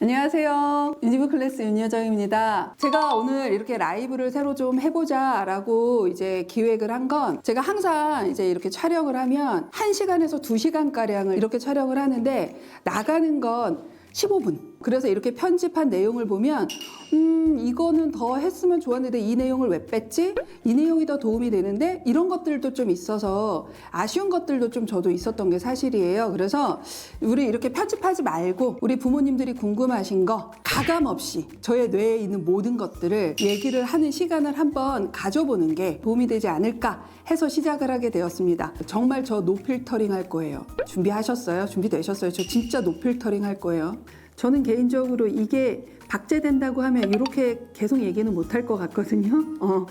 안녕하세요. 유니브 클래스 윤여정입니다. 제가 오늘 이렇게 라이브를 새로 좀 해보자 라고 이제 기획을 한 건, 제가 항상 이제 이렇게 촬영을 하면 1시간에서 2시간가량을 이렇게 촬영을 하는데 나가는 건 15분. 그래서 이렇게 편집한 내용을 보면 이거는 더 했으면 좋았는데 이 내용을 왜 뺐지? 이 내용이 더 도움이 되는데 이런 것들도 좀 있어서 아쉬운 것들도 좀 저도 있었던 게 사실이에요. 그래서 우리 이렇게 편집하지 말고 우리 부모님들이 궁금하신 거 가감 없이 저의 뇌에 있는 모든 것들을 얘기를 하는 시간을 한번 가져보는 게 도움이 되지 않을까 해서 시작을 하게 되었습니다. 정말 저 노필터링 할 거예요. 준비하셨어요? 준비되셨어요? 저 진짜 노필터링 할 거예요. 저는 개인적으로 이게 박제된다고 하면 이렇게 계속 얘기는 못할 것 같거든요.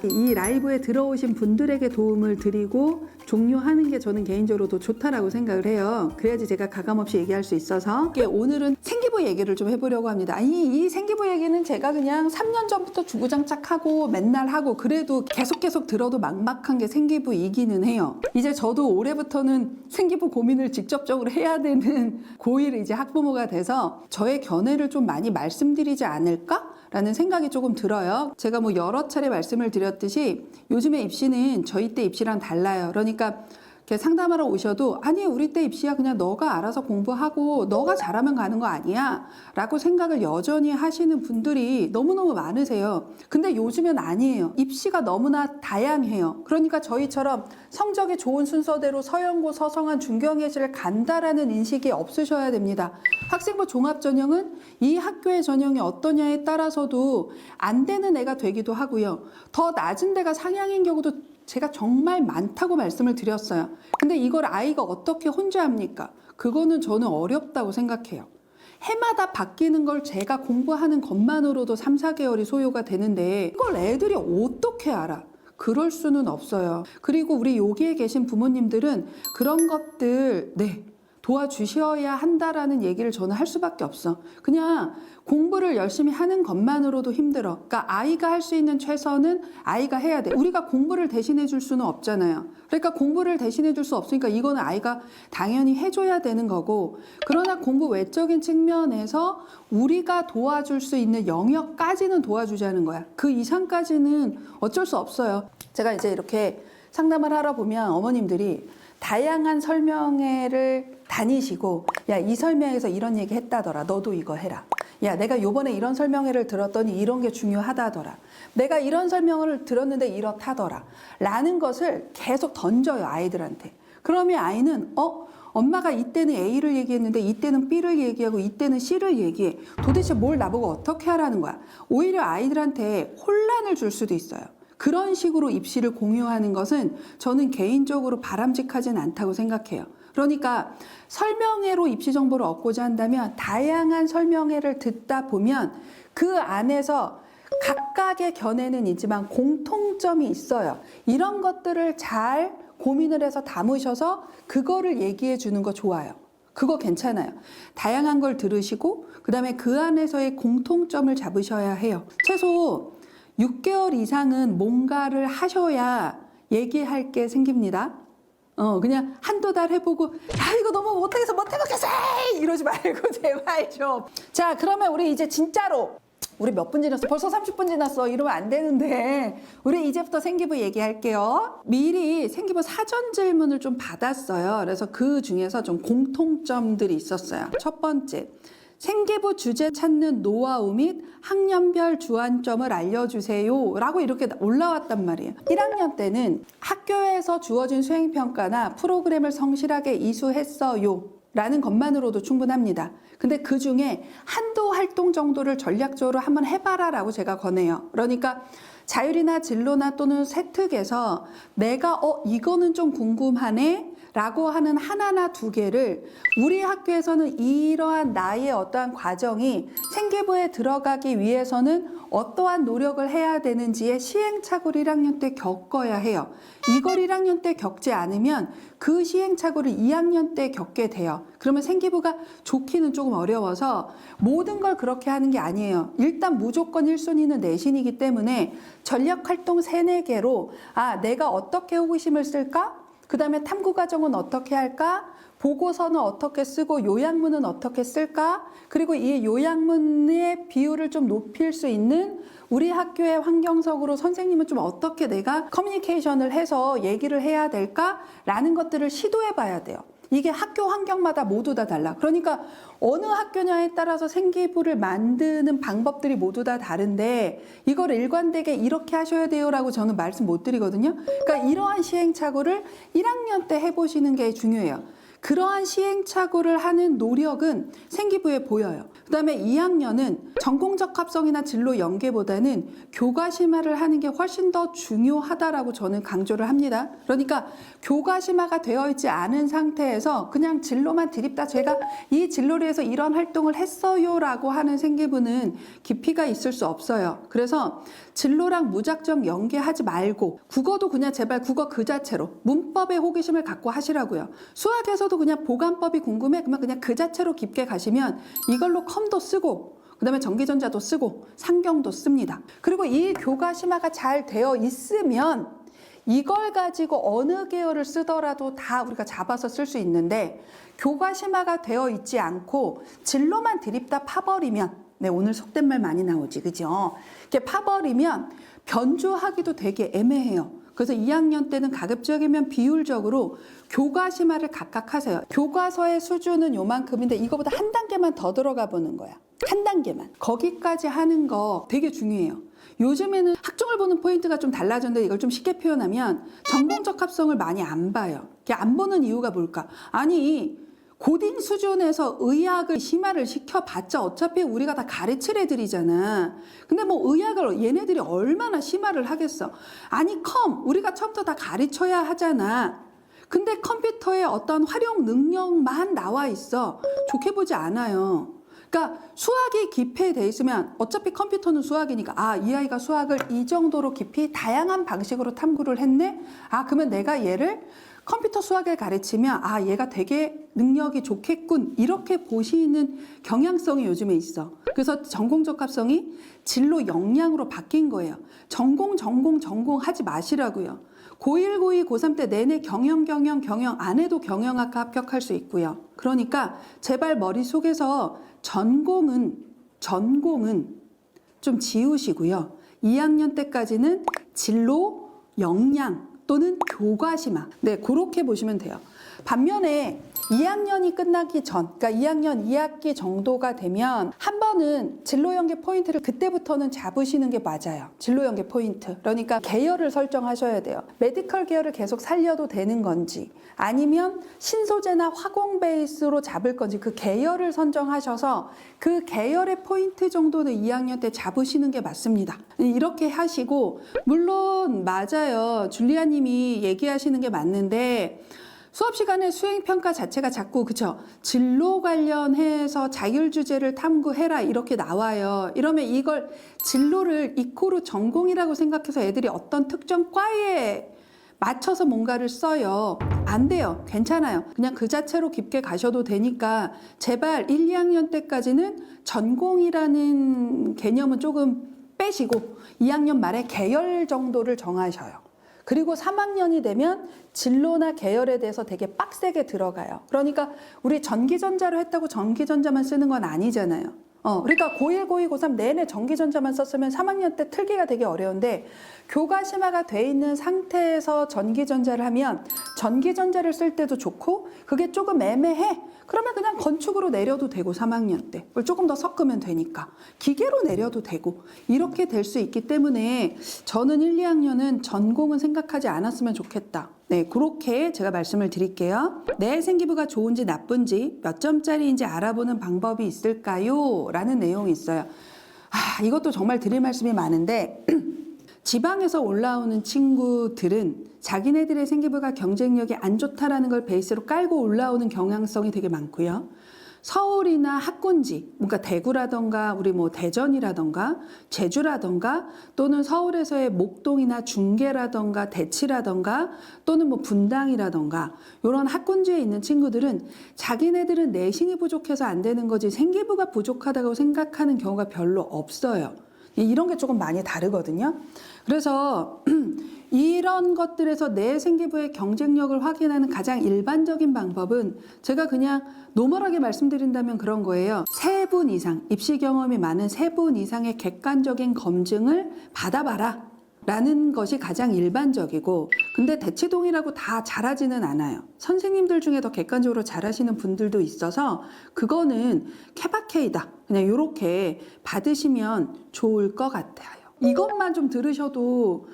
이 라이브에 들어오신 분들에게 도움을 드리고 종료하는 게 저는 개인적으로도 좋다라고 생각을 해요. 그래야지 제가 가감없이 얘기할 수 있어서 오늘은 생기부 얘기를 좀 해보려고 합니다. 이 생기부 얘기는 제가 그냥 3년 전부터 주구장창하고 맨날 하고 그래도 계속 들어도 막막한 게 생기부이기는 해요. 이제 저도 올해부터는 생기부 고민을 직접적으로 해야 되는 고1 이제 학부모가 돼서 저의 견해를 좀 많이 말씀드리지 않을까? 라는 생각이 조금 들어요. 제가 뭐 여러 차례 말씀을 드렸듯이 요즘에 입시는 저희 때 입시랑 달라요. 그러니까 이렇게 상담하러 오셔도 아니 우리 때 입시야 그냥 너가 알아서 공부하고 너가 잘하면 가는 거 아니야? 라고 생각을 여전히 하시는 분들이 너무너무 많으세요. 근데 요즘엔 아니에요. 입시가 너무나 다양해요. 그러니까 저희처럼 성적이 좋은 순서대로 서영고, 서성한, 중경예시를 간다라는 인식이 없으셔야 됩니다. 학생부 종합전형은 이 학교의 전형이 어떠냐에 따라서도 안 되는 애가 되기도 하고요. 더 낮은 데가 상향인 경우도 제가 정말 많다고 말씀을 드렸어요. 근데 이걸 아이가 어떻게 혼자 합니까? 그거는 저는 어렵다고 생각해요. 해마다 바뀌는 걸 제가 공부하는 것만으로도 3, 4개월이 소요가 되는데 이걸 애들이 어떻게 알아? 그럴 수는 없어요. 그리고 우리 여기에 계신 부모님들은 그런 것들 도와주셔야 한다라는 얘기를 저는 할 수밖에 없어. 그냥 공부를 열심히 하는 것만으로도 힘들어. 그러니까 아이가 할 수 있는 최선은 아이가 해야 돼. 우리가 공부를 대신해 줄 수는 없잖아요. 그러니까 공부를 대신해 줄 수 없으니까 이거는 아이가 당연히 해줘야 되는 거고, 그러나 공부 외적인 측면에서 우리가 도와줄 수 있는 영역까지는 도와주자는 거야. 그 이상까지는 어쩔 수 없어요. 제가 이제 이렇게 상담을 하러 보면 어머님들이 다양한 설명회를 다니시고 야, 이 설명회에서 이런 얘기 했다더라. 너도 이거 해라. 야, 내가 요번에 이런 설명회를 들었더니 이런 게 중요하다더라. 내가 이런 설명을 들었는데 이렇다더라. 라는 것을 계속 던져요, 아이들한테. 그러면 아이는 엄마가 이때는 A를 얘기했는데 이때는 B를 얘기하고 이때는 C를 얘기해. 도대체 뭘 나보고 어떻게 하라는 거야. 오히려 아이들한테 혼란을 줄 수도 있어요. 그런 식으로 입시를 공유하는 것은 저는 개인적으로 바람직하진 않다고 생각해요. 그러니까 설명회로 입시 정보를 얻고자 한다면 다양한 설명회를 듣다 보면 그 안에서 각각의 견해는 있지만 공통점이 있어요. 이런 것들을 잘 고민을 해서 담으셔서 그거를 얘기해 주는 거 좋아요. 그거 괜찮아요. 다양한 걸 들으시고 그다음에 그 안에서의 공통점을 잡으셔야 해요. 최소 6개월 이상은 뭔가를 하셔야 얘기할 게 생깁니다. 그냥 한두 달 해보고 이거 너무 못해서 못 해먹겠어 이러지 말고 제발 좀. 자, 그러면 우리 이제 진짜로 우리 몇 분 지났어? 벌써 30분 지났어. 이러면 안 되는데 우리 이제부터 생기부 얘기할게요. 미리 생기부 사전 질문을 좀 받았어요. 그래서 그 중에서 좀 공통점들이 있었어요. 첫 번째, 생기부 주제 찾는 노하우 및 학년별 주안점을 알려주세요 라고 이렇게 올라왔단 말이에요. 1학년 때는 학교에서 주어진 수행평가나 프로그램을 성실하게 이수했어요 라는 것만으로도 충분합니다. 근데 그 중에 한두 활동 정도를 전략적으로 한번 해봐라 라고 제가 권해요. 그러니까 자율이나 진로나 또는 세특에서 내가 이거는 좀 궁금하네 라고 하는 하나나 두 개를 우리 학교에서는 이러한 나의 어떠한 과정이 생기부에 들어가기 위해서는 어떠한 노력을 해야 되는지의 시행착오를 1학년 때 겪어야 해요. 이걸 1학년 때 겪지 않으면 그 시행착오를 2학년 때 겪게 돼요. 그러면 생기부가 좋기는 조금 어려워서 모든 걸 그렇게 하는 게 아니에요. 일단 무조건 1순위는 내신이기 때문에 전략활동 3-4개로 내가 어떻게 호기심을 쓸까? 그 다음에 탐구과정은 어떻게 할까? 보고서는 어떻게 쓰고 요약문은 어떻게 쓸까? 그리고 이 요약문의 비율을 좀 높일 수 있는 우리 학교의 환경적으로 선생님은 좀 어떻게 내가 커뮤니케이션을 해서 얘기를 해야 될까라는 것들을 시도해 봐야 돼요. 이게 학교 환경마다 모두 다 달라. 그러니까 어느 학교냐에 따라서 생기부를 만드는 방법들이 모두 다 다른데 이걸 일관되게 이렇게 하셔야 돼요라고 저는 말씀 못 드리거든요. 그러니까 이러한 시행착오를 1학년 때 해보시는 게 중요해요. 그러한 시행착오를 하는 노력은 생기부에 보여요. 그 다음에 2학년은 전공적 합성이나 진로 연계보다는 교과심화를 하는 게 훨씬 더 중요하다라고 저는 강조를 합니다. 그러니까 교과심화가 되어 있지 않은 상태에서 그냥 진로만 드립다 제가 이 진로를 해서 이런 활동을 했어요라고 하는 생기부는 깊이가 있을 수 없어요. 그래서 진로랑 무작정 연계하지 말고 국어도 그냥 제발 국어 그 자체로 문법에 호기심을 갖고 하시라고요. 수학에서도 그냥 보관법이 궁금해? 그러면 그냥 그 자체로 깊게 가시면 이걸로 컴도 쓰고 그 다음에 전기전자도 쓰고 상경도 씁니다. 그리고 이 교과심화가 잘 되어 있으면 이걸 가지고 어느 계열을 쓰더라도 다 우리가 잡아서 쓸 수 있는데 교과심화가 되어 있지 않고 진로만 드립다 파버리면 네, 오늘 속된 말 많이 나오지, 그죠? 이렇게 파버리면 변주하기도 되게 애매해요. 그래서 2학년 때는 가급적이면 비율적으로 교과심화를 각각 하세요. 교과서의 수준은 요만큼인데 이거보다 한 단계만 더 들어가 보는 거야. 한 단계만. 거기까지 하는 거 되게 중요해요. 요즘에는 학종을 보는 포인트가 좀 달라졌는데 이걸 좀 쉽게 표현하면 전공적 합성을 많이 안 봐요. 안 보는 이유가 뭘까? 아니 고딩 수준에서 의학을 심화를 시켜봤자 어차피 우리가 다 가르칠 애들이잖아. 근데 뭐 의학을 얘네들이 얼마나 심화를 하겠어. 아니 우리가 처음부터 다 가르쳐야 하잖아. 근데 컴퓨터에 어떤 활용 능력만 나와 있어. 좋게 보지 않아요. 그러니까 수학이 깊이 돼 있으면 어차피 컴퓨터는 수학이니까 이 아이가 수학을 이 정도로 깊이 다양한 방식으로 탐구를 했네. 그러면 내가 얘를 컴퓨터 수학을 가르치면 얘가 되게 능력이 좋겠군 이렇게 보시는 경향성이 요즘에 있어. 그래서 전공적 합성이 진로 역량으로 바뀐 거예요. 전공 하지 마시라고요. 고1, 고2, 고3 때 내내 경영 안 해도 경영학과 합격할 수 있고요. 그러니까 제발 머릿속에서 전공은 좀 지우시고요. 2학년 때까지는 진로, 역량 또는 교과심화. 네, 그렇게 보시면 돼요. 반면에 2학년이 끝나기 전, 그러니까 2학년 2학기 정도가 되면 한 번은 진로 연계 포인트를 그때부터는 잡으시는 게 맞아요. 진로 연계 포인트. 그러니까 계열을 설정하셔야 돼요. 메디컬 계열을 계속 살려도 되는 건지 아니면 신소재나 화공 베이스로 잡을 건지 그 계열을 선정하셔서 그 계열의 포인트 정도는 2학년 때 잡으시는 게 맞습니다. 이렇게 하시고 물론 맞아요. 줄리아 님이 얘기하시는 게 맞는데 수업 시간에 수행평가 자체가 자꾸 그쵸? 진로 관련해서 자율주제를 탐구해라 이렇게 나와요. 이러면 이걸 진로를 이코르 전공이라고 생각해서 애들이 어떤 특정 과에 맞춰서 뭔가를 써요. 안 돼요. 괜찮아요. 그냥 그 자체로 깊게 가셔도 되니까 제발 1, 2학년 때까지는 전공이라는 개념은 조금 빼시고 2학년 말에 계열 정도를 정하셔요. 그리고 3학년이 되면 진로나 계열에 대해서 되게 빡세게 들어가요. 그러니까 우리 전기전자로 했다고 전기전자만 쓰는 건 아니잖아요. 그러니까 고1, 고2, 고3 내내 전기전자만 썼으면 3학년 때 틀기가 되게 어려운데 교과심화가 돼 있는 상태에서 전기전자를 하면 전기전자를 쓸 때도 좋고 그게 조금 애매해. 그러면 그냥 건축으로 내려도 되고 3학년 때 조금 더 섞으면 되니까 기계로 내려도 되고 이렇게 될 수 있기 때문에 저는 1, 2학년은 전공은 생각하지 않았으면 좋겠다. 네, 그렇게 제가 말씀을 드릴게요. 내 생기부가 좋은지 나쁜지 몇 점짜리인지 알아보는 방법이 있을까요? 라는 내용이 있어요. 이것도 정말 드릴 말씀이 많은데 지방에서 올라오는 친구들은 자기네들의 생기부가 경쟁력이 안 좋다라는 걸 베이스로 깔고 올라오는 경향성이 되게 많고요. 서울이나 학군지, 그러니까 대구라던가 우리 뭐 대전이라던가 제주라던가 또는 서울에서의 목동이나 중계라던가 대치라던가 또는 뭐 분당이라던가 이런 학군지에 있는 친구들은 자기네들은 내신이 부족해서 안 되는 거지 생기부가 부족하다고 생각하는 경우가 별로 없어요. 이런 게 조금 많이 다르거든요. 그래서 이런 것들에서 내 생기부의 경쟁력을 확인하는 가장 일반적인 방법은 제가 그냥 노멀하게 말씀드린다면 그런 거예요. 3분 이상, 입시 경험이 많은 3분 이상의 객관적인 검증을 받아봐라 라는 것이 가장 일반적이고, 근데 대치동이라고 다 잘하지는 않아요. 선생님들 중에 더 객관적으로 잘하시는 분들도 있어서 그거는 케바케이다, 그냥 이렇게 받으시면 좋을 것 같아요. 이것만 좀 들으셔도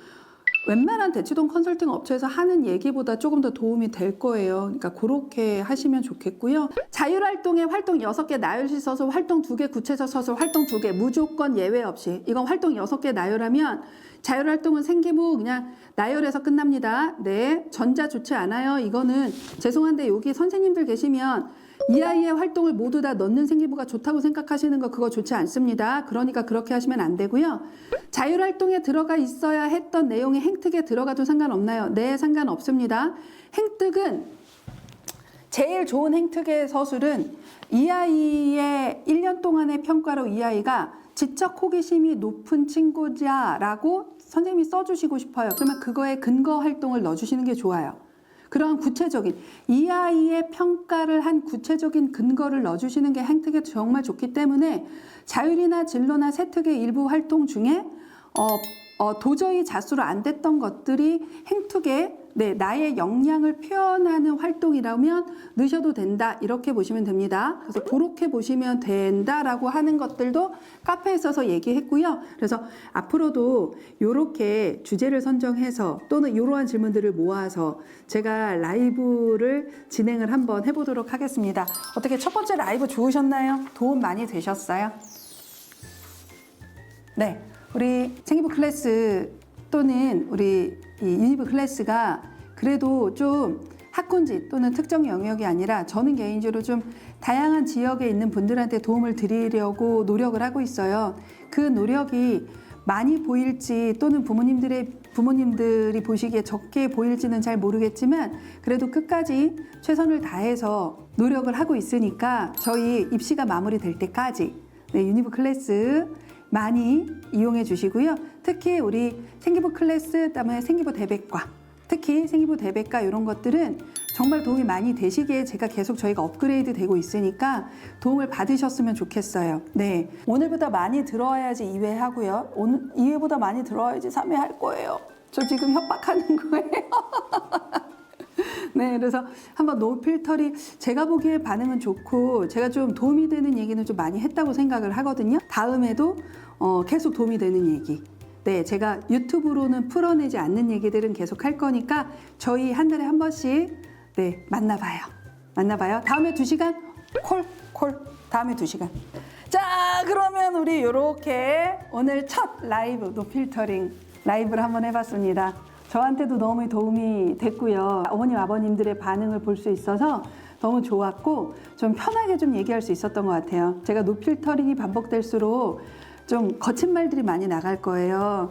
웬만한 대치동 컨설팅 업체에서 하는 얘기보다 조금 더 도움이 될 거예요. 그러니까 그렇게 하시면 좋겠고요. 자율활동에 활동 6개 나열시 써서 활동 2개 구체적 서술 활동 2개 무조건 예외 없이, 이건 활동 6개 나열하면 자율활동은 생기부 그냥 나열해서 끝납니다. 네, 전자 좋지 않아요. 이거는 죄송한데 여기 선생님들 계시면 이 아이의 활동을 모두 다 넣는 생기부가 좋다고 생각하시는 거 그거 좋지 않습니다. 그러니까 그렇게 하시면 안 되고요. 자율활동에 들어가 있어야 했던 내용이 행특에 들어가도 상관없나요? 네, 상관없습니다. 행특은 제일 좋은 행특의 서술은 이 아이의 1년 동안의 평가로 이 아이가 지적 호기심이 높은 친구자라고 선생님이 써주시고 싶어요. 그러면 그거에 근거 활동을 넣어주시는 게 좋아요. 그런 구체적인 이 아이의 평가를 한 구체적인 근거를 넣어주시는 게 행특에 정말 좋기 때문에 자율이나 진로나 세특의 일부 활동 중에 도저히 자수로 안 됐던 것들이 행특에 나의 역량을 표현하는 활동이라면 넣으셔도 된다, 이렇게 보시면 됩니다. 그래서 그렇게 보시면 된다라고 하는 것들도 카페에 써서 얘기했고요. 그래서 앞으로도 이렇게 주제를 선정해서 또는 이러한 질문들을 모아서 제가 라이브를 진행을 한번 해보도록 하겠습니다. 어떻게 첫 번째 라이브 좋으셨나요? 도움 많이 되셨어요? 네, 우리 생기부 클래스 또는 우리 이 유니브 클래스가 그래도 좀 학군지 또는 특정 영역이 아니라 저는 개인적으로 좀 다양한 지역에 있는 분들한테 도움을 드리려고 노력을 하고 있어요. 그 노력이 많이 보일지 또는 부모님들이 보시기에 적게 보일지는 잘 모르겠지만 그래도 끝까지 최선을 다해서 노력을 하고 있으니까 저희 입시가 마무리될 때까지 유니브 클래스 많이 이용해 주시고요. 특히 우리 생기부 클래스, 그다음에 생기부 대백과, 특히 생기부 대백과 이런 것들은 정말 도움이 많이 되시기에 제가 계속 저희가 업그레이드 되고 있으니까 도움을 받으셨으면 좋겠어요. 네, 오늘보다 많이 들어와야지 2회 하고요. 오늘 2회보다 많이 들어와야지 3회 할 거예요. 저 지금 협박하는 거예요. 네, 그래서 한번 노 필터링 제가 보기에 반응은 좋고 제가 좀 도움이 되는 얘기는 좀 많이 했다고 생각을 하거든요. 다음에도 계속 도움이 되는 얘기, 네, 제가 유튜브로는 풀어내지 않는 얘기들은 계속 할 거니까 저희 한 달에 한 번씩 만나봐요. 다음에 2시간 콜 다음에 2시간. 자, 그러면 우리 이렇게 오늘 첫 라이브 노 필터링 라이브를 한번 해봤습니다. 저한테도 너무 도움이 됐고요. 어머님, 아버님들의 반응을 볼 수 있어서 너무 좋았고 좀 편하게 좀 얘기할 수 있었던 것 같아요. 제가 노필터링이 반복될수록 좀 거친 말들이 많이 나갈 거예요.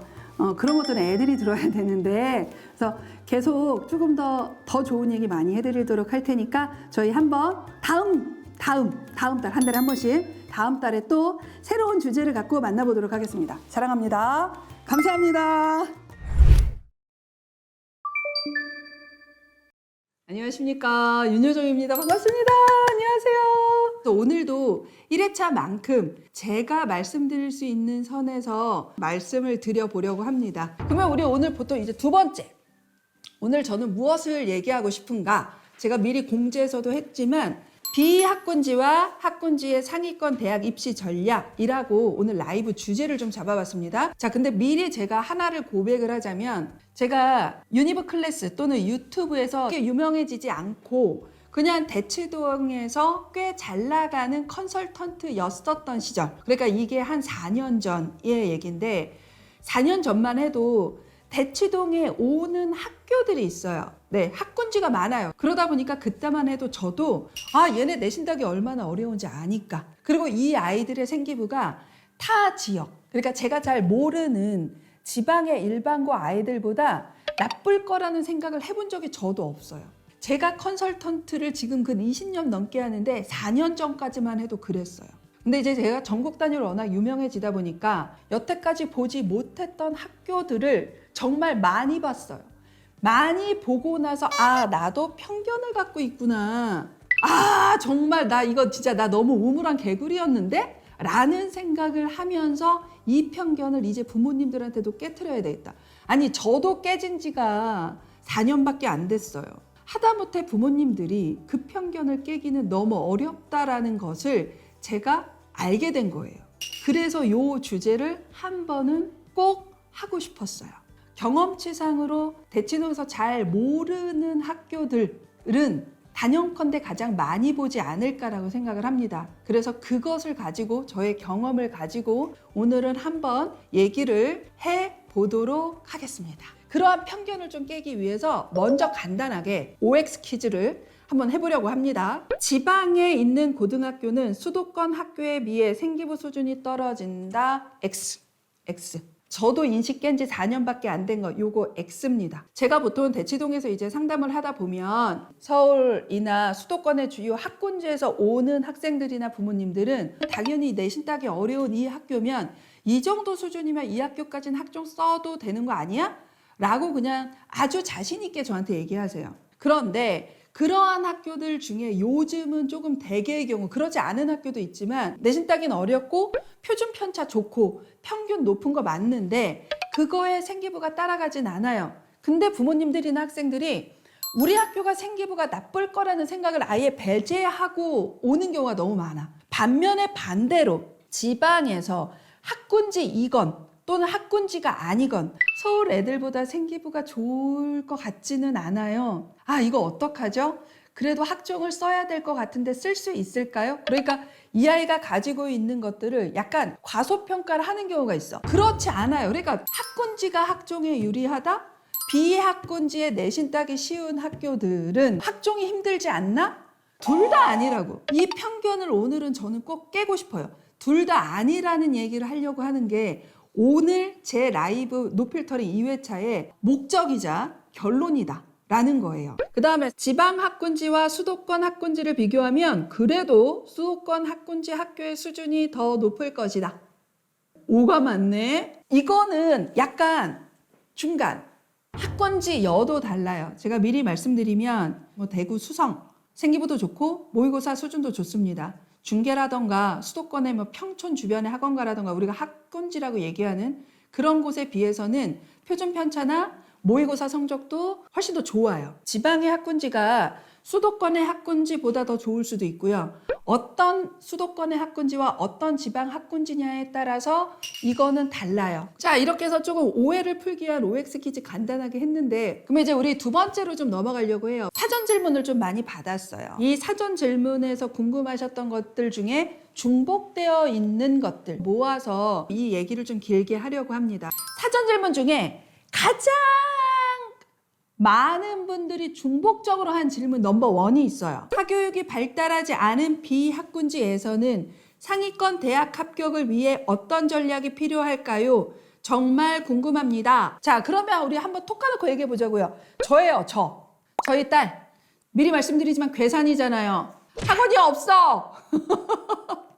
그런 것들은 애들이 들어야 되는데, 그래서 계속 조금 더 좋은 얘기 많이 해드리도록 할 테니까 저희 한번 다음 달 한 달에 한 번씩 다음 달에 또 새로운 주제를 갖고 만나보도록 하겠습니다. 사랑합니다. 감사합니다. 안녕하십니까, 윤여정입니다. 반갑습니다. 안녕하세요. 오늘도 1회차만큼 제가 말씀드릴 수 있는 선에서 말씀을 드려보려고 합니다. 그러면 우리 오늘 보통 이제 2번째, 오늘 저는 무엇을 얘기하고 싶은가, 제가 미리 공지에서도 했지만 비학군지와 학군지의 상위권 대학 입시 전략이라고 오늘 라이브 주제를 좀 잡아봤습니다. 자, 근데 미리 제가 하나를 고백을 하자면, 제가 유니브 클래스 또는 유튜브에서 유명해지지 않고 그냥 대치동에서 꽤 잘 나가는 컨설턴트였었던 시절, 그러니까 이게 한 4년 전의 얘기인데, 4년 전만 해도 대치동에 오는 학교들이 있어요. 네, 학군지가 많아요. 그러다 보니까 그때만 해도 저도 얘네 내신다기 얼마나 어려운지 아니까. 그리고 이 아이들의 생기부가 타 지역, 그러니까 제가 잘 모르는 지방의 일반고 아이들보다 나쁠 거라는 생각을 해본 적이 저도 없어요. 제가 컨설턴트를 지금 근 20년 넘게 하는데 4년 전까지만 해도 그랬어요. 근데 이제 제가 전국 단위로 워낙 유명해지다 보니까 여태까지 보지 못했던 학교들을 정말 많이 봤어요. 많이 보고 나서 나도 편견을 갖고 있구나. 정말 나 이거 진짜 나 너무 우물한 개구리였는데? 라는 생각을 하면서 이 편견을 이제 부모님들한테도 깨트려야 되겠다. 아니 저도 깨진 지가 4년밖에 안 됐어요. 하다못해 부모님들이 그 편견을 깨기는 너무 어렵다라는 것을 제가 알게 된 거예요. 그래서 이 주제를 한 번은 꼭 하고 싶었어요. 경험치상으로 대치동에서 잘 모르는 학교들은 단연컨대 가장 많이 보지 않을까라고 생각을 합니다. 그래서 그것을 가지고 저의 경험을 가지고 오늘은 한번 얘기를 해보도록 하겠습니다. 그러한 편견을 좀 깨기 위해서 먼저 간단하게 OX 퀴즈를 한번 해보려고 합니다. 지방에 있는 고등학교는 수도권 학교에 비해 생기부 수준이 떨어진다. X. 저도 인식 깬 지 4년밖에 안 된 거 요거 X입니다. 제가 보통 대치동에서 이제 상담을 하다 보면 서울이나 수도권의 주요 학군지에서 오는 학생들이나 부모님들은 당연히 내신 따기 어려운 이 학교면 이 정도 수준이면 이 학교까지는 학종 써도 되는 거 아니야? 라고 그냥 아주 자신 있게 저한테 얘기하세요. 그런데 그러한 학교들 중에 요즘은 조금 대개의 경우 그러지 않은 학교도 있지만 내신 따기는 어렵고 표준 편차 좋고 평균 높은 거 맞는데 그거에 생기부가 따라가진 않아요. 근데 부모님들이나 학생들이 우리 학교가 생기부가 나쁠 거라는 생각을 아예 배제하고 오는 경우가 너무 많아. 반면에 반대로 지방에서 학군지이건 또는 학군지가 아니건 서울 애들보다 생기부가 좋을 것 같지는 않아요. 이거 어떡하죠? 그래도 학종을 써야 될 것 같은데 쓸 수 있을까요? 그러니까 이 아이가 가지고 있는 것들을 약간 과소평가를 하는 경우가 있어. 그렇지 않아요. 그러니까 학군지가 학종에 유리하다? 비학군지에 내신 따기 쉬운 학교들은 학종이 힘들지 않나? 둘 다 아니라고. 이 편견을 오늘은 저는 꼭 깨고 싶어요. 둘 다 아니라는 얘기를 하려고 하는 게 오늘 제 라이브 노필터링 2회차의 목적이자 결론이다 라는 거예요. 그 다음에 지방 학군지와 수도권 학군지를 비교하면 그래도 수도권 학군지 학교의 수준이 더 높을 것이다. 오가 맞네. 이거는 약간 중간. 학군지 여도 달라요. 제가 미리 말씀드리면 대구 수성 생기부도 좋고 모의고사 수준도 좋습니다. 중계라던가 수도권의 평촌 주변의 학원가라던가 우리가 학군지라고 얘기하는 그런 곳에 비해서는 표준 편차나 모의고사 성적도 훨씬 더 좋아요. 지방의 학군지가 수도권의 학군지보다 더 좋을 수도 있고요. 어떤 수도권의 학군지와 어떤 지방 학군지냐에 따라서 이거는 달라요. 자, 이렇게 해서 조금 오해를 풀기 위한 OX 퀴즈 간단하게 했는데 그럼 이제 우리 두 번째로 좀 넘어가려고 해요. 사전 질문을 좀 많이 받았어요. 이 사전 질문에서 궁금하셨던 것들 중에 중복되어 있는 것들 모아서 이 얘기를 좀 길게 하려고 합니다. 사전 질문 중에 가장 많은 분들이 중복적으로 한 질문 넘버 1이 있어요. 사교육이 발달하지 않은 비학군지에서는 상위권 대학 합격을 위해 어떤 전략이 필요할까요? 정말 궁금합니다. 자, 그러면 우리 한번 톡 까놓고 얘기해 보자고요. 저예요, 저희 딸. 미리 말씀드리지만 괴산이잖아요. 학원이 없어.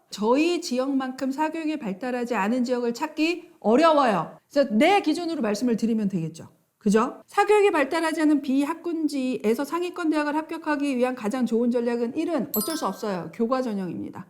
저희 지역만큼 사교육이 발달하지 않은 지역을 찾기 어려워요. 그래서 내 기준으로 말씀을 드리면 되겠죠. 그죠? 사교육이 발달하지 않은 비학군지에서 상위권 대학을 합격하기 위한 가장 좋은 전략은 1은 어쩔 수 없어요. 교과 전형입니다.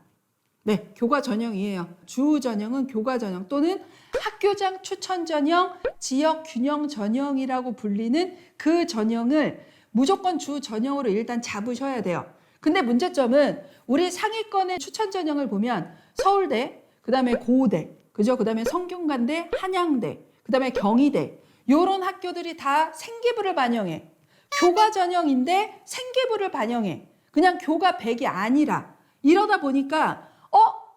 네, 교과 전형이에요. 주 전형은 교과 전형 또는 학교장 추천 전형, 지역 균형 전형이라고 불리는 그 전형을 무조건 주 전형으로 일단 잡으셔야 돼요. 근데 문제점은 우리 상위권의 추천 전형을 보면 서울대, 그 다음에 고대, 그죠? 그 다음에 성균관대, 한양대, 그 다음에 경희대 이런 학교들이 다 생기부를 반영해. 교과 전형인데 생기부를 반영해. 그냥 교과 100이 아니라. 이러다 보니까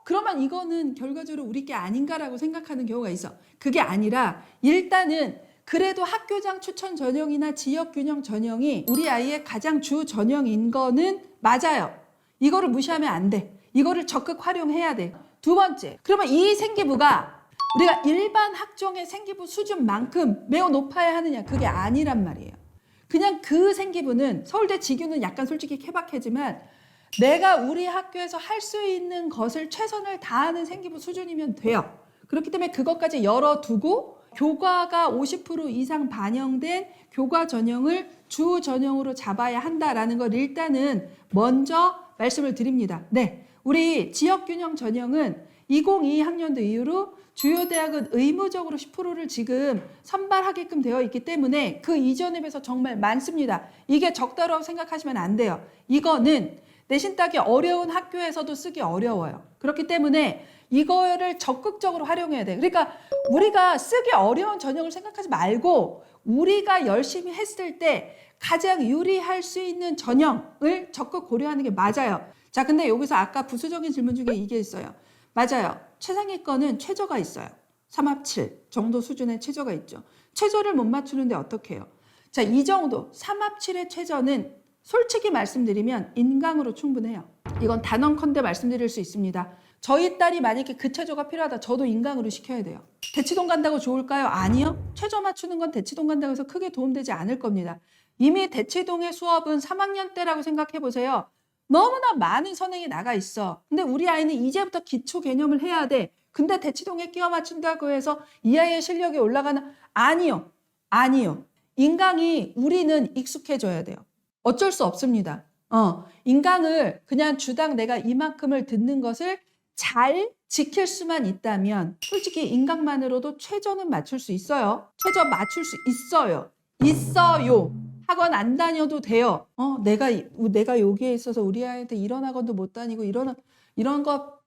그러면 이거는 결과적으로 우리 게 아닌가라고 생각하는 경우가 있어. 그게 아니라 일단은 그래도 학교장 추천 전형이나 지역균형 전형이 우리 아이의 가장 주 전형인 거는 맞아요. 이거를 무시하면 안 돼. 이거를 적극 활용해야 돼. 두 번째, 그러면 이 생기부가 우리가 일반 학종의 생기부 수준만큼 매우 높아야 하느냐? 그게 아니란 말이에요. 그냥 그 생기부는 서울대 지규는 약간 솔직히 케바케지만 내가 우리 학교에서 할 수 있는 것을 최선을 다하는 생기부 수준이면 돼요. 그렇기 때문에 그것까지 열어두고 교과가 50% 이상 반영된 교과 전형을 주 전형으로 잡아야 한다라는 걸 일단은 먼저 말씀을 드립니다. 네, 우리 지역균형 전형은 2022학년도 이후로 주요 대학은 의무적으로 10%를 지금 선발하게끔 되어 있기 때문에 그 이전에 비해서 정말 많습니다. 이게 적다라고 생각하시면 안 돼요. 이거는 내신 따기 어려운 학교에서도 쓰기 어려워요. 그렇기 때문에 이거를 적극적으로 활용해야 돼. 그러니까 우리가 쓰기 어려운 전형을 생각하지 말고 우리가 열심히 했을 때 가장 유리할 수 있는 전형을 적극 고려하는 게 맞아요. 자, 근데 여기서 아까 부수적인 질문 중에 이게 있어요. 맞아요. 최상위권은 최저가 있어요. 3합7 정도 수준의 최저가 있죠. 최저를 못 맞추는데 어떻게 해요? 자, 이 정도 3합7의 최저는 솔직히 말씀드리면 인강으로 충분해요. 이건 단언컨대 말씀드릴 수 있습니다. 저희 딸이 만약에 그 최저가 필요하다. 저도 인강으로 시켜야 돼요. 대치동 간다고 좋을까요? 아니요. 최저 맞추는 건 대치동 간다고 해서 크게 도움되지 않을 겁니다. 이미 대치동의 수업은 3학년 때라고 생각해 보세요. 너무나 많은 선행이 나가 있어. 근데 우리 아이는 이제부터 기초 개념을 해야 돼. 근데 대치동에 끼워 맞춘다고 해서 이 아이의 실력이 올라가나? 아니요. 아니요. 인강이 우리는 익숙해져야 돼요. 어쩔 수 없습니다. 인강을 그냥 주당 내가 이만큼을 듣는 것을 잘 지킬 수만 있다면 솔직히 인강만으로도 최저는 맞출 수 있어요. 최저 맞출 수 있어요. 있어요. 학원 안 다녀도 돼요. 내가 여기에 있어서 우리 아이한테 이런 학원도 못 다니고 이런 거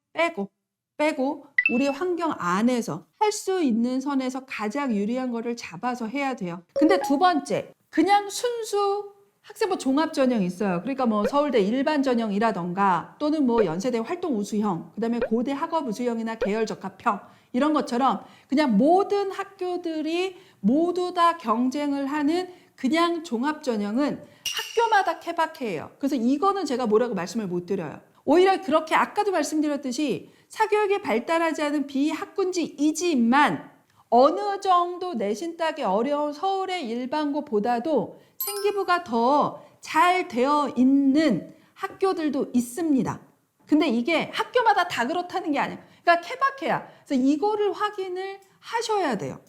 빼고 우리 환경 안에서 할 수 있는 선에서 가장 유리한 거를 잡아서 해야 돼요. 근데 두 번째, 그냥 순수 학생부 종합 전형이 있어요. 그러니까 뭐 서울대 일반 전형이라던가 또는 뭐 연세대 활동 우수형, 그다음에 고대 학업 우수형이나 계열 적합형 이런 것처럼 그냥 모든 학교들이 모두 다 경쟁을 하는 그냥 종합 전형은 학교마다 케바케예요. 그래서 이거는 제가 뭐라고 말씀을 못 드려요. 오히려 그렇게 아까도 말씀드렸듯이 사교육이 발달하지 않은 비학군지이지만 어느 정도 내신 따기 어려운 서울의 일반고보다도 생기부가 더 잘 되어 있는 학교들도 있습니다. 근데 이게 학교마다 다 그렇다는 게 아니에요. 그러니까 케바케야. 그래서 이거를 확인을 하셔야 돼요.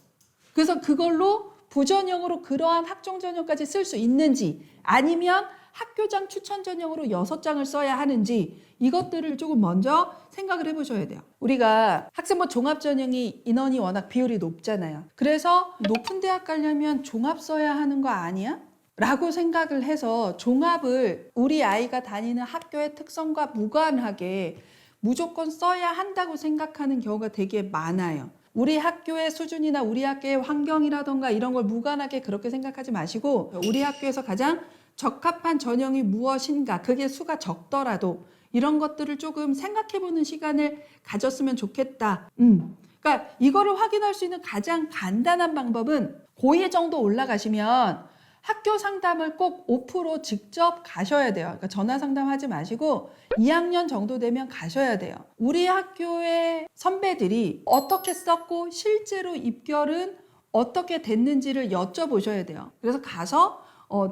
그래서 그걸로 부전형으로 그러한 학종 전형까지 쓸 수 있는지 아니면 학교장 추천 전형으로 6장을 써야 하는지 이것들을 조금 먼저 생각을 해보셔야 돼요. 우리가 학생부 종합 전형이 인원이 워낙 비율이 높잖아요. 그래서 높은 대학 가려면 종합 써야 하는 거 아니야? 라고 생각을 해서 종합을 우리 아이가 다니는 학교의 특성과 무관하게 무조건 써야 한다고 생각하는 경우가 되게 많아요. 우리 학교의 수준이나 우리 학교의 환경이라던가 이런 걸 무관하게 그렇게 생각하지 마시고 우리 학교에서 가장 적합한 전형이 무엇인가, 그게 수가 적더라도 이런 것들을 조금 생각해보는 시간을 가졌으면 좋겠다. 그러니까 이거를 확인할 수 있는 가장 간단한 방법은 고2 정도 올라가시면 학교 상담을 꼭 5% 직접 가셔야 돼요. 그러니까 전화 상담하지 마시고 2학년 정도 되면 가셔야 돼요. 우리 학교의 선배들이 어떻게 썼고 실제로 입결은 어떻게 됐는지를 여쭤보셔야 돼요. 그래서 가서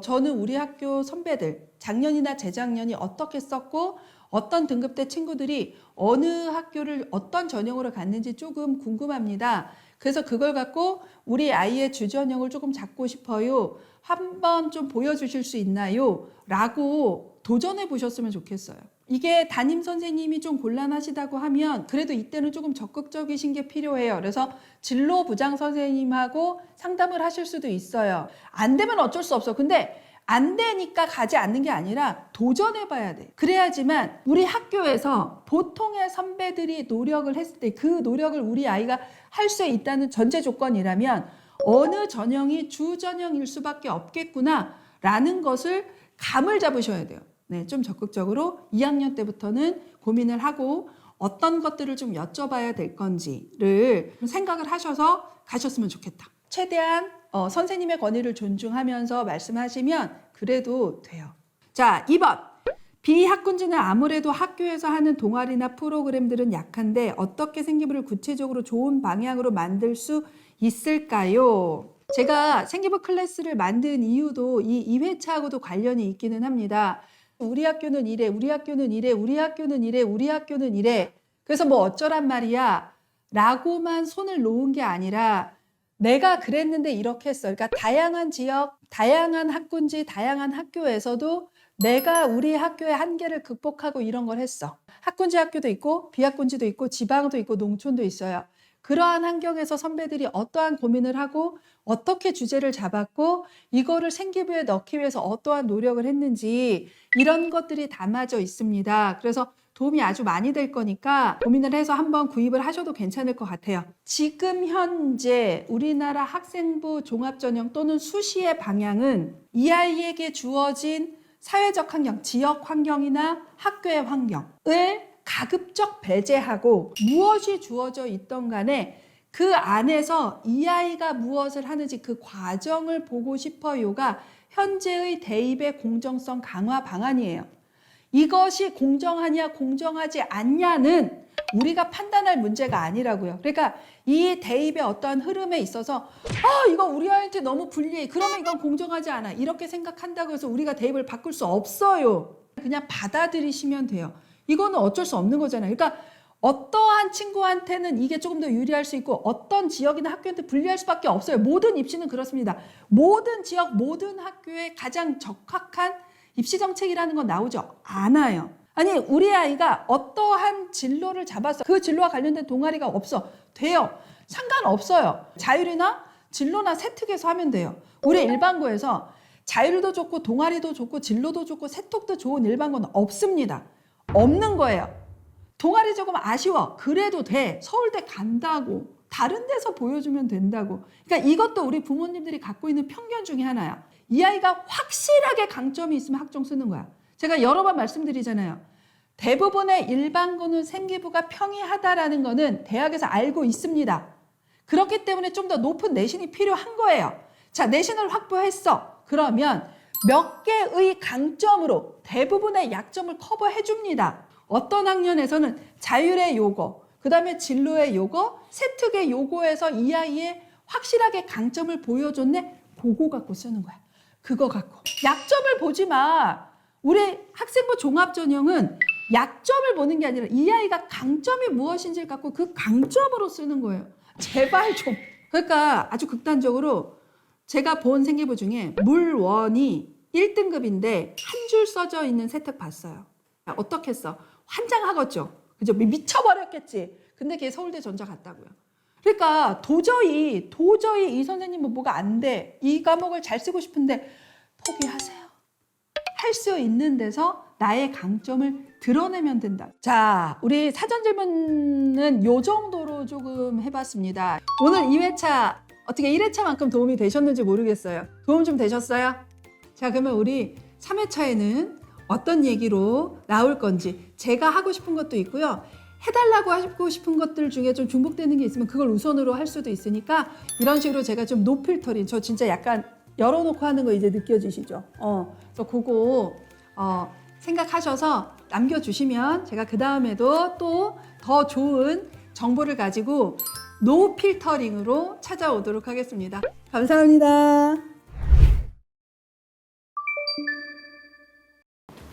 저는 우리 학교 선배들 작년이나 재작년이 어떻게 썼고 어떤 등급대 친구들이 어느 학교를 어떤 전형으로 갔는지 조금 궁금합니다. 그래서 그걸 갖고 우리 아이의 주전형을 조금 잡고 싶어요. 한번 좀 보여주실 수 있나요? 라고 도전해 보셨으면 좋겠어요. 이게 담임 선생님이 좀 곤란하시다고 하면 그래도 이때는 조금 적극적이신 게 필요해요. 그래서 진로 부장 선생님하고 상담을 하실 수도 있어요. 안 되면 어쩔 수 없어. 근데 안 되니까 가지 않는 게 아니라 도전해 봐야 돼. 그래야지만 우리 학교에서 보통의 선배들이 노력을 했을 때 그 노력을 우리 아이가 할 수 있다는 전제 조건이라면 어느 전형이 주전형일 수밖에 없겠구나 라는 것을 감을 잡으셔야 돼요. 네, 좀 적극적으로 2학년 때부터는 고민을 하고 어떤 것들을 좀 여쭤봐야 될 건지를 생각을 하셔서 가셨으면 좋겠다. 최대한 선생님의 권위를 존중하면서 말씀하시면 그래도 돼요. 자, 2번. 비학군지는 아무래도 학교에서 하는 동아리나 프로그램들은 약한데 어떻게 생기부를 구체적으로 좋은 방향으로 만들 수 있을까요? 제가 생기부 클래스를 만든 이유도 이 2회차하고도 관련이 있기는 합니다. 우리 학교는 이래, 우리 학교는 이래, 우리 학교는 이래, 우리 학교는 이래. 그래서 뭐 어쩌란 말이야 라고만 손을 놓은 게 아니라 내가 그랬는데 이렇게 했어. 그러니까 다양한 지역, 다양한 학군지, 다양한 학교에서도 내가 우리 학교의 한계를 극복하고 이런 걸 했어. 학군지 학교도 있고 비학군지도 있고 지방도 있고 농촌도 있어요. 그러한 환경에서 선배들이 어떠한 고민을 하고 어떻게 주제를 잡았고 이거를 생기부에 넣기 위해서 어떠한 노력을 했는지 이런 것들이 담아져 있습니다. 그래서 도움이 아주 많이 될 거니까 고민을 해서 한번 구입을 하셔도 괜찮을 것 같아요. 지금 현재 우리나라 학생부 종합전형 또는 수시의 방향은 이 아이에게 주어진 사회적 환경, 지역 환경이나 학교의 환경을 가급적 배제하고 무엇이 주어져 있던 간에 그 안에서 이 아이가 무엇을 하는지 그 과정을 보고 싶어요가 현재의 대입의 공정성 강화 방안이에요. 이것이 공정하냐 공정하지 않냐는 우리가 판단할 문제가 아니라고요. 그러니까 이 대입의 어떠한 흐름에 있어서 이거 우리 아이한테 너무 불리해. 그러면 이건 공정하지 않아. 이렇게 생각한다고 해서 우리가 대입을 바꿀 수 없어요. 그냥 받아들이시면 돼요. 이거는 어쩔 수 없는 거잖아요. 그러니까 어떠한 친구한테는 이게 조금 더 유리할 수 있고 어떤 지역이나 학교한테 불리할 수밖에 없어요. 모든 입시는 그렇습니다. 모든 지역, 모든 학교에 가장 적합한 입시 정책이라는 건 나오죠 않아요. 아니 우리 아이가 어떠한 진로를 잡았어. 그 진로와 관련된 동아리가 없어. 돼요. 상관없어요. 자율이나 진로나 세특에서 하면 돼요. 우리 일반고에서 자율도 좋고 동아리도 좋고 진로도 좋고 세특도 좋은 일반고는 없습니다. 없는 거예요. 동아리 조금 아쉬워. 그래도 돼. 서울대 간다고. 다른 데서 보여주면 된다고. 그러니까 이것도 우리 부모님들이 갖고 있는 편견 중에 하나야. 이 아이가 확실하게 강점이 있으면 학종 쓰는 거야. 제가 여러 번 말씀드리잖아요. 대부분의 일반고는 생기부가 평이하다라는 거는 대학에서 알고 있습니다. 그렇기 때문에 좀 더 높은 내신이 필요한 거예요. 자, 내신을 확보했어. 그러면 몇 개의 강점으로 대부분의 약점을 커버해 줍니다. 어떤 학년에서는 자율의 요거, 그 다음에 진로의 요거, 세특의 요거에서 이 아이의 확실하게 강점을 보여줬네. 그거 갖고 쓰는 거야. 그거 갖고. 약점을 보지 마. 우리 학생부 종합전형은 약점을 보는 게 아니라 이 아이가 강점이 무엇인지를 갖고 그 강점으로 쓰는 거예요. 제발 좀. 그러니까 아주 극단적으로 제가 본 생기부 중에 물원이 1등급인데 한 줄 써져 있는 세특 봤어요. 어떻게 했어? 환장하겠죠. 그죠? 미쳐버렸겠지. 근데 걔 서울대 전자 갔다고요. 그러니까 도저히 이 선생님은 뭐가 안 돼. 이 과목을 잘 쓰고 싶은데 포기하세요. 할 수 있는 데서 나의 강점을 드러내면 된다. 자, 우리 사전 질문은 요 정도로 조금 해봤습니다. 오늘 2회차 어떻게 1회차만큼 도움이 되셨는지 모르겠어요. 도움 좀 되셨어요? 자, 그러면 우리 3회차에는 어떤 얘기로 나올 건지 제가 하고 싶은 것도 있고요. 해달라고 하고 싶은 것들 중에 좀 중복되는 게 있으면 그걸 우선으로 할 수도 있으니까 이런 식으로 제가 좀 노필터링, 저 진짜 약간 열어놓고 하는 거 이제 느껴지시죠? 그래서 그거 생각하셔서 남겨주시면 제가 그 다음에도 또 더 좋은 정보를 가지고 노필터링으로 찾아오도록 하겠습니다. 감사합니다.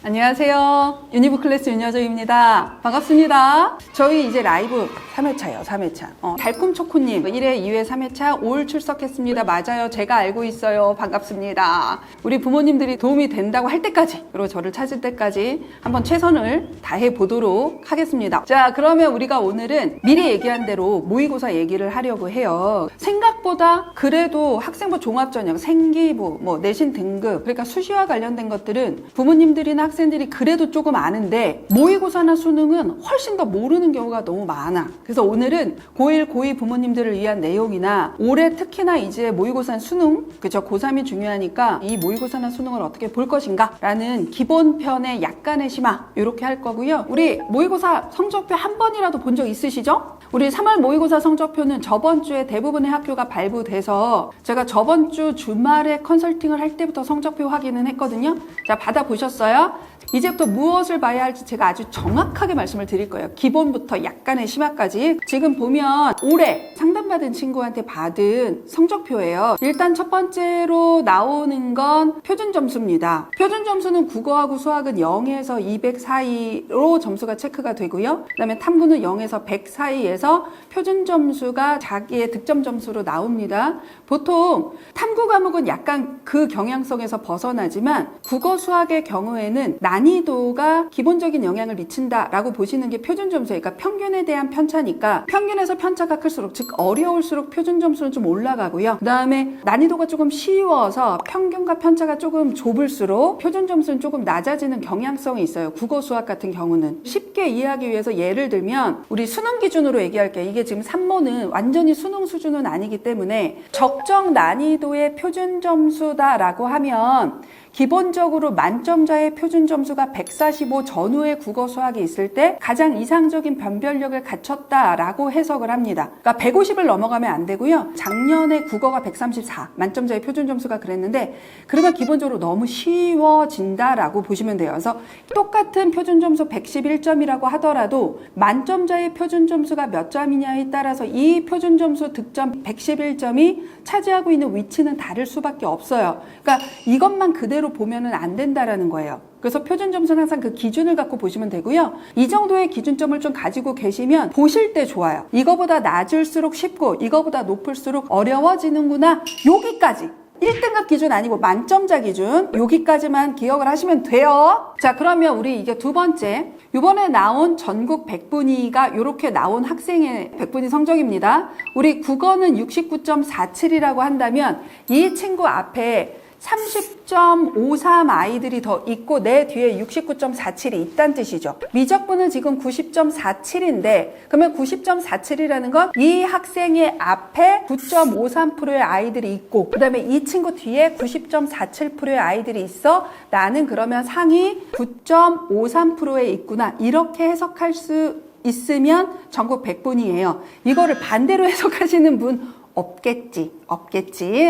안녕하세요. 유니브클래스 윤여정입니다. 반갑습니다. 저희 이제 라이브 3회차예요. 3회차. 달콤초코님 1회, 2회, 3회차 올 출석했습니다. 맞아요. 제가 알고 있어요. 반갑습니다. 우리 부모님들이 도움이 된다고 할 때까지, 그리고 저를 찾을 때까지 한번 최선을 다해 보도록 하겠습니다. 자, 그러면 우리가 오늘은 미리 얘기한 대로 모의고사 얘기를 하려고 해요. 생각보다 그래도 학생부 종합전형, 생기부, 내신 등급, 그러니까 수시와 관련된 것들은 부모님들이나 학생들이 그래도 조금 아는데 모의고사나 수능은 훨씬 더 모르는 경우가 너무 많아. 그래서 오늘은 고1, 고2 부모님들을 위한 내용이나 올해 특히나 이제 모의고사 수능, 그죠? 고3이 중요하니까 이 모의고사나 수능을 어떻게 볼 것인가 라는 기본편의 약간의 심화 이렇게 할 거고요. 우리 모의고사 성적표 한 번이라도 본 적 있으시죠? 우리 3월 모의고사 성적표는 저번 주에 대부분의 학교가 발부돼서 제가 저번 주 주말에 컨설팅을 할 때부터 성적표 확인은 했거든요. 자, 받아보셨어요? 이제부터 무엇을 봐야 할지 제가 아주 정확하게 말씀을 드릴 거예요. 기본부터 약간의 심화까지. 지금 보면 올해 상담받은 친구한테 받은 성적표예요. 일단 첫 번째로 나오는 건 표준 점수입니다. 표준 점수는 국어하고 수학은 0에서 200 사이로 점수가 체크가 되고요. 그다음에 탐구는 0에서 100 사이에서 표준 점수가 자기의 득점 점수로 나옵니다. 보통 탐구 과목은 약간 그 경향성에서 벗어나지만 국어 수학의 경우에는 난이도가 기본적인 영향을 미친다라고 보시는 게 표준 점수예요. 그러니까 평균에 대한 편차니까 평균에서 편차가 클수록, 즉 어려울수록 표준 점수는 좀 올라가고요. 그 다음에 난이도가 조금 쉬워서 평균과 편차가 조금 좁을수록 표준 점수는 조금 낮아지는 경향성이 있어요. 국어 수학 같은 경우는. 쉽게 이해하기 위해서 예를 들면 우리 수능 기준으로 얘기할게요. 이게 지금 산모는 완전히 수능 수준은 아니기 때문에 적정 난이도의 표준 점수다라고 하면 기본적으로 만점자의 표준 점수가 145 전후의 국어 수학이 있을 때 가장 이상적인 변별력을 갖췄다라고 해석을 합니다. 그러니까 150을 넘어가면 안 되고요. 작년에 국어가 134 만점자의 표준 점수가 그랬는데 그러면 기본적으로 너무 쉬워진다라고 보시면 돼요. 그래서 똑같은 표준 점수 111점이라고 하더라도 만점자의 표준 점수가 몇 점이냐에 따라서 이 표준 점수 득점 111점이 차지하고 있는 위치는 다를 수밖에 없어요. 그러니까 이것만 그대로 보면은 안 된다라는 거예요. 그래서 표준 점수는 항상 그 기준을 갖고 보시면 되고요. 이 정도의 기준점을 좀 가지고 계시면 보실 때 좋아요. 이거보다 낮을수록 쉽고 이거보다 높을수록 어려워지는구나. 여기까지. 1등급 기준 아니고 만점자 기준 여기까지만 기억을 하시면 돼요. 자, 그러면 우리 이게 두 번째 이번에 나온 전국 100분위가 이렇게 나온 학생의 100분위 성적입니다. 우리 국어는 69.47이라고 한다면 이 친구 앞에 30.53 아이들이 더 있고 내 뒤에 69.47이 있다는 뜻이죠. 미적분은 지금 90.47인데 그러면 90.47이라는 건 이 학생의 앞에 9.53%의 아이들이 있고 그 다음에 이 친구 뒤에 90.47%의 아이들이 있어 나는 그러면 상위 9.53%에 있구나 이렇게 해석할 수 있으면 전국 100분이에요. 이거를 반대로 해석하시는 분 없겠지.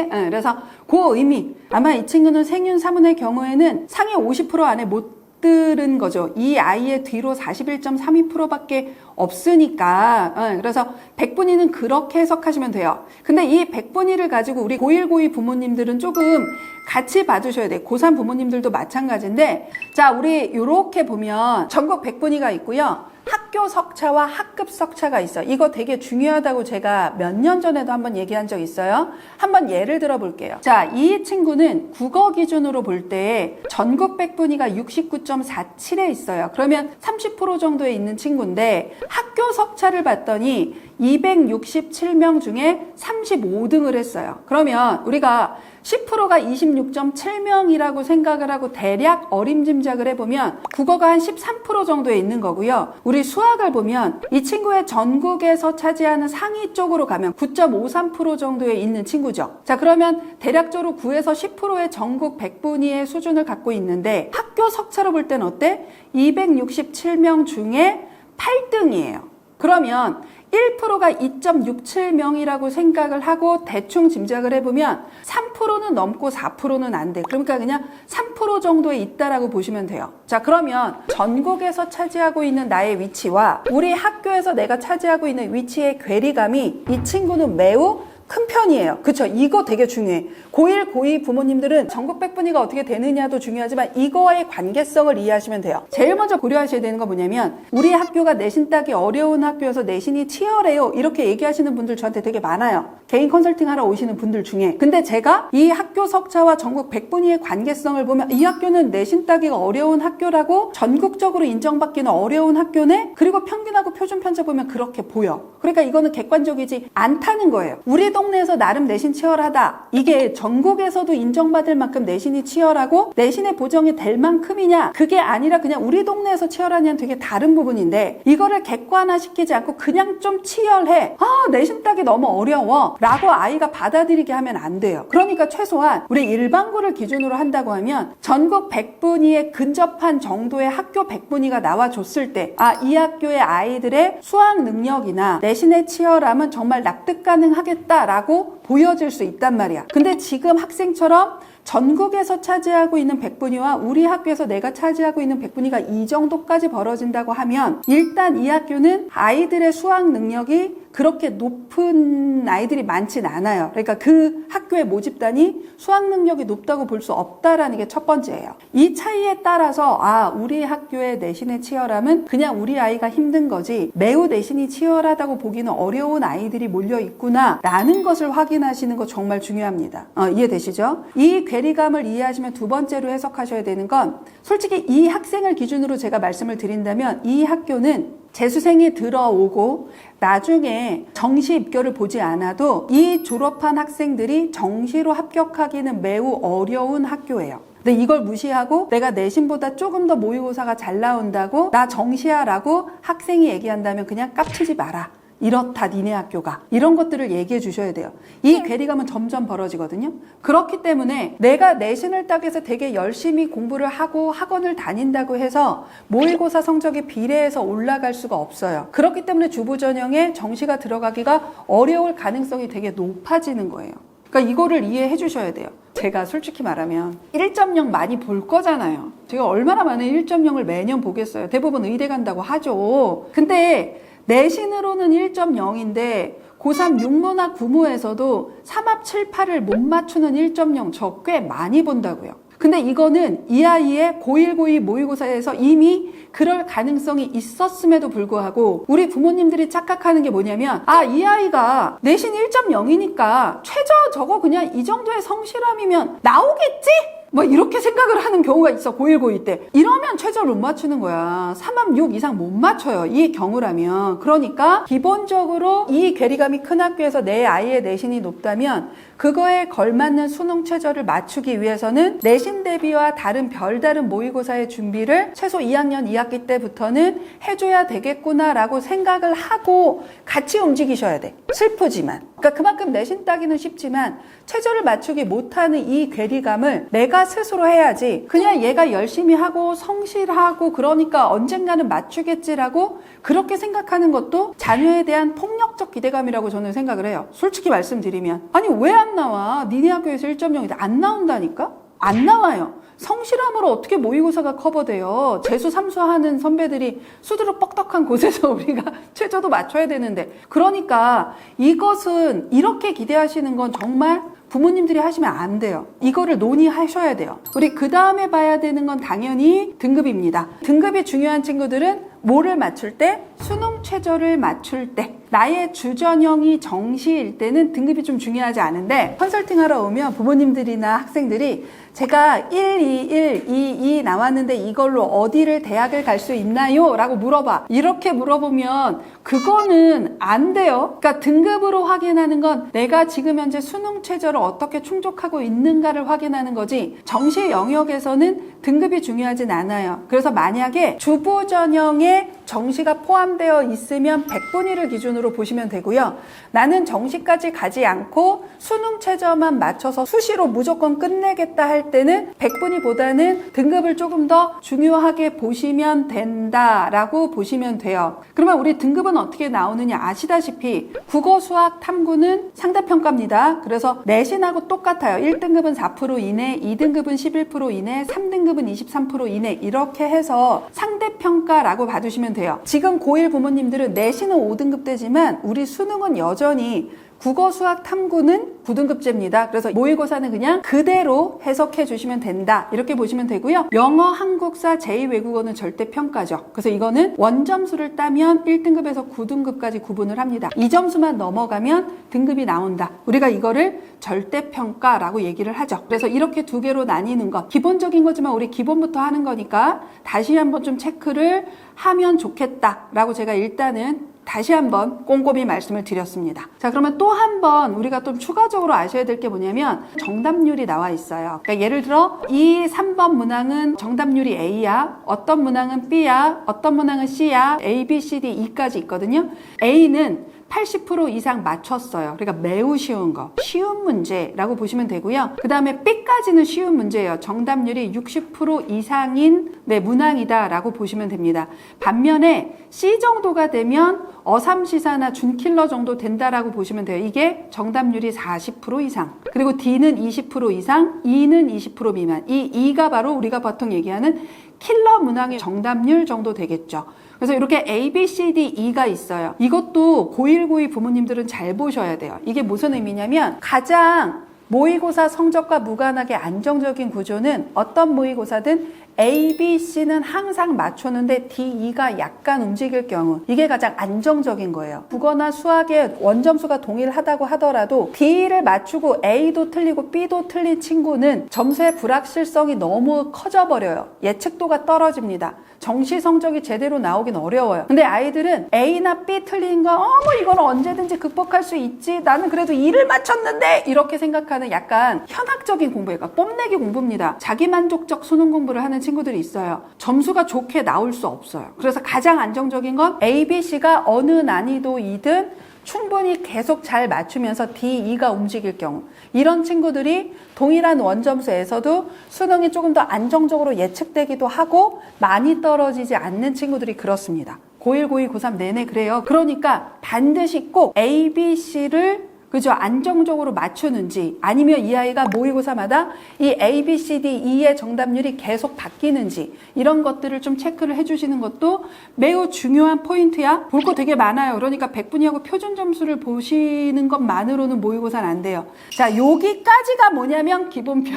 그래서 그 의미 아마 이 친구는 생윤 사문의 경우에는 상위 50% 안에 못 들은 거죠. 이 아이의 뒤로 41.32%밖에 없으니까. 그래서 100분위는 그렇게 해석하시면 돼요. 근데 이 100분위를 가지고 우리 고1, 고2 부모님들은 조금 같이 봐주셔야 돼요. 고3 부모님들도 마찬가지인데 자, 우리 이렇게 보면 전국 100분위가 있고요. 학교 석차와 학급 석차가 있어요. 이거 되게 중요하다고 제가 몇 년 전에도 한번 얘기한 적 있어요. 한번 예를 들어 볼게요. 자, 이 친구는 국어 기준으로 볼 때 전국 100분위가 69.47에 있어요. 그러면 30% 정도에 있는 친구인데 학교 석차를 봤더니 267명 중에 35등을 했어요. 그러면 우리가 10%가 26.7명이라고 생각을 하고 대략 어림짐작을 해보면 국어가 한 13% 정도에 있는 거고요. 우리 수학을 보면 이 친구의 전국에서 차지하는 상위 쪽으로 가면 9.53% 정도에 있는 친구죠. 자, 그러면 대략적으로 9에서 10%의 전국 100분위의 수준을 갖고 있는데 학교 석차로 볼 때는 어때? 267명 중에 8등이에요. 그러면 1%가 2.67명이라고 생각을 하고 대충 짐작을 해보면 3%는 넘고 4%는 안 돼. 그러니까 그냥 3% 정도에 있다라고 보시면 돼요. 자, 그러면 전국에서 차지하고 있는 나의 위치와 우리 학교에서 내가 차지하고 있는 위치의 괴리감이 이 친구는 매우 큰 편이에요. 그쵸? 이거 되게 중요해. 고1, 고2 부모님들은 전국 100분위가 어떻게 되느냐도 중요하지만 이거와의 관계성을 이해하시면 돼요. 제일 먼저 고려하셔야 되는 건 뭐냐면 우리 학교가 내신 따기 어려운 학교여서 내신이 치열해요. 이렇게 얘기하시는 분들 저한테 되게 많아요. 개인 컨설팅 하러 오시는 분들 중에. 근데 제가 이 학교 석차와 전국 100분위의 관계성을 보면 이 학교는 내신 따기가 어려운 학교라고 전국적으로 인정받기는 어려운 학교네? 그리고 평균하고 표준 편차 보면 그렇게 보여. 그러니까 이거는 객관적이지 않다는 거예요. 우리 동네에서 나름 내신 치열하다. 이게 전국에서도 인정받을 만큼 내신이 치열하고 내신의 보정이 될 만큼이냐? 그게 아니라 그냥 우리 동네에서 치열하냐는 되게 다른 부분인데 이거를 객관화시키지 않고 그냥 좀 치열해. 내신 따기 너무 어려워. 라고 아이가 받아들이게 하면 안 돼요. 그러니까 최소한 우리 일반고를 기준으로 한다고 하면 전국 100분위에 근접한 정도의 학교 100분위가 나와줬을 때 이 학교의 아이들의 수학 능력이나 내신의 치열함은 정말 납득 가능하겠다라고 보여질 수 있단 말이야. 근데 지금 학생처럼 전국에서 차지하고 있는 백분위와 우리 학교에서 내가 차지하고 있는 백분위가 이 정도까지 벌어진다고 하면 일단 이 학교는 아이들의 수학 능력이 그렇게 높은 아이들이 많진 않아요. 그러니까 그 학교의 모집단이 수학 능력이 높다고 볼 수 없다라는 게 첫 번째예요. 이 차이에 따라서 우리 학교의 내신의 치열함은 그냥 우리 아이가 힘든 거지 매우 내신이 치열하다고 보기는 어려운 아이들이 몰려 있구나 라는 것을 확인하시는 거 정말 중요합니다. 이해되시죠? 이 괴리감을 이해하시면 두 번째로 해석하셔야 되는 건 솔직히 이 학생을 기준으로 제가 말씀을 드린다면 이 학교는 재수생이 들어오고 나중에 정시 입결을 보지 않아도 이 졸업한 학생들이 정시로 합격하기는 매우 어려운 학교예요. 근데 이걸 무시하고 내가 내신보다 조금 더 모의고사가 잘 나온다고 나 정시야라고 학생이 얘기한다면 그냥 깝치지 마라. 이렇다 니네 학교가. 이런 것들을 얘기해 주셔야 돼요. 이 괴리감은 점점 벌어지거든요. 그렇기 때문에 내가 내신을 따기 위해서 되게 열심히 공부를 하고 학원을 다닌다고 해서 모의고사 성적이 비례해서 올라갈 수가 없어요. 그렇기 때문에 주부전형에 정시가 들어가기가 어려울 가능성이 되게 높아지는 거예요. 그러니까 이거를 이해해 주셔야 돼요. 제가 솔직히 말하면 1.0 많이 볼 거잖아요. 제가 얼마나 많은 1.0을 매년 보겠어요. 대부분 의대 간다고 하죠. 근데 내신으로는 1.0인데 고3 육모나 구모에서도 3합 7, 8을 못 맞추는 1.0 저 꽤 많이 본다고요. 근데 이거는 이 아이의 고1, 고2 모의고사에서 이미 그럴 가능성이 있었음에도 불구하고 우리 부모님들이 착각하는 게 뭐냐면 이 아이가 내신 1.0이니까 최저 저거 그냥 이 정도의 성실함이면 나오겠지? 뭐 이렇게 생각을 하는 경우가 있어. 고1, 고2 때. 이러면 최저를 못 맞추는 거야. 3합 6 이상 못 맞춰요. 이 경우라면. 그러니까 기본적으로 이 괴리감이 큰 학교에서 내 아이의 내신이 높다면 그거에 걸맞는 수능 최저를 맞추기 위해서는 내신 대비와 다른 별다른 모의고사의 준비를 최소 2학년 2학기 때부터는 해줘야 되겠구나라고 생각을 하고 같이 움직이셔야 돼. 슬프지만. 그러니까 그만큼 내신 따기는 쉽지만 최저를 맞추기 못하는 이 괴리감을 내가 스스로 해야지 그냥 얘가 열심히 하고 성실하고 그러니까 언젠가는 맞추겠지라고 그렇게 생각하는 것도 자녀에 대한 폭력적 기대감이라고 저는 생각을 해요. 솔직히 말씀드리면 아니 왜 안 나와? 니네 학교에서 1.0인데 안 나온다니까? 안 나와요. 성실함으로 어떻게 모의고사가 커버돼요? 재수 삼수하는 선배들이 수두룩 뻑떡한 곳에서 우리가 최저도 맞춰야 되는데 그러니까 이것은 이렇게 기대하시는 건 정말 부모님들이 하시면 안 돼요. 이거를 논의하셔야 돼요. 우리 그 다음에 봐야 되는 건 당연히 등급입니다. 등급이 중요한 친구들은 뭐를 맞출 때? 수능 최저를 맞출 때. 나의 주전형이 정시일 때는 등급이 좀 중요하지 않은데 컨설팅 하러 오면 부모님들이나 학생들이 제가 12122 나왔는데 이걸로 어디를 대학을 갈 수 있나요? 라고 물어봐. 이렇게 물어보면 그거는 안 돼요. 그러니까 등급으로 확인하는 건 내가 지금 현재 수능 최저를 어떻게 충족하고 있는가를 확인하는 거지 정시 영역에서는 등급이 중요하진 않아요. 그래서 만약에 주부 전형에 정시가 포함되어 있으면 100분위를 기준으로 보시면 되고요. 나는 정시까지 가지 않고 수능 최저만 맞춰서 수시로 무조건 끝내겠다 할 때는 100분위보다는 등급을 조금 더 중요하게 보시면 된다라고 보시면 돼요. 그러면 우리 등급은 어떻게 나오느냐 아시다시피 국어, 수학, 탐구는 상대평가입니다. 그래서 내신하고 똑같아요. 1등급은 4% 이내, 2등급은 11% 이내, 3등급은 23% 이내 이렇게 해서 상대평가라고 봐주시면 돼요. 지금 고1 부모님들은 내신은 5등급대지만 우리 수능은 여전히 국어, 수학, 탐구는 9등급제입니다. 그래서 모의고사는 그냥 그대로 해석해 주시면 된다. 이렇게 보시면 되고요. 영어, 한국사, 제2외국어는 절대평가죠. 그래서 이거는 원점수를 따면 1등급에서 9등급까지 구분을 합니다. 이 점수만 넘어가면 등급이 나온다. 우리가 이거를 절대평가라고 얘기를 하죠. 그래서 이렇게 두 개로 나뉘는 것. 기본적인 거지만 우리 기본부터 하는 거니까 다시 한번 좀 체크를 하면 좋겠다라고 제가 일단은 다시 한번 꼼꼼히 말씀을 드렸습니다. 자, 그러면 또 한 번 우리가 좀 추가적으로 아셔야 될 게 뭐냐면 정답률이 나와 있어요. 그러니까 예를 들어 이 3번 문항은 정답률이 A야, 어떤 문항은 B야, 어떤 문항은 C야, A, B, C, D, E까지 있거든요. A는 80% 이상 맞췄어요. 그러니까 매우 쉬운 거. 쉬운 문제라고 보시면 되고요. 그 다음에 B까지는 쉬운 문제예요. 정답률이 60% 이상인 문항이다라고 보시면 됩니다. 반면에 C 정도가 되면 어삼시사나 준킬러 정도 된다라고 보시면 돼요. 이게 정답률이 40% 이상. 그리고 D는 20% 이상, E는 20% 미만. 이 E가 바로 우리가 보통 얘기하는 킬러 문항의 정답률 정도 되겠죠. 그래서 이렇게 A, B, C, D, E가 있어요. 이것도 고1, 고2 부모님들은 잘 보셔야 돼요. 이게 무슨 의미냐면 가장 모의고사 성적과 무관하게 안정적인 구조는 어떤 모의고사든 A, B, C는 항상 맞췄는데 D, E가 약간 움직일 경우 이게 가장 안정적인 거예요. 국어나 수학의 원점수가 동일하다고 하더라도 D를 맞추고 A도 틀리고 B도 틀린 친구는 점수의 불확실성이 너무 커져버려요. 예측도가 떨어집니다. 정시 성적이 제대로 나오긴 어려워요. 근데 아이들은 A나 B 틀린 거 이건 언제든지 극복할 수 있지. 나는 그래도 E를 맞췄는데 이렇게 생각하는 약간 현학적인 공부예요. 그러니까 뽐내기 공부입니다. 자기만족적 수능 공부를 하는 친구들이 있어요. 점수가 좋게 나올 수 없어요. 그래서 가장 안정적인 건 A, B, C가 어느 난이도이든 충분히 계속 잘 맞추면서 D, E가 움직일 경우 이런 친구들이 동일한 원점수에서도 수능이 조금 더 안정적으로 예측되기도 하고 많이 떨어지지 않는 친구들이 그렇습니다. 고1, 고2, 고3 내내 그래요. 그러니까 반드시 꼭 A, B, C를 안정적으로 맞추는지 아니면 이 아이가 모의고사마다 이 A, B, C, D, E의 정답률이 계속 바뀌는지 이런 것들을 좀 체크를 해주시는 것도 매우 중요한 포인트야. 볼 거 되게 많아요. 그러니까 100분위하고 표준 점수를 보시는 것만으로는 모의고사는 안 돼요. 자, 여기까지가 뭐냐면 기본편.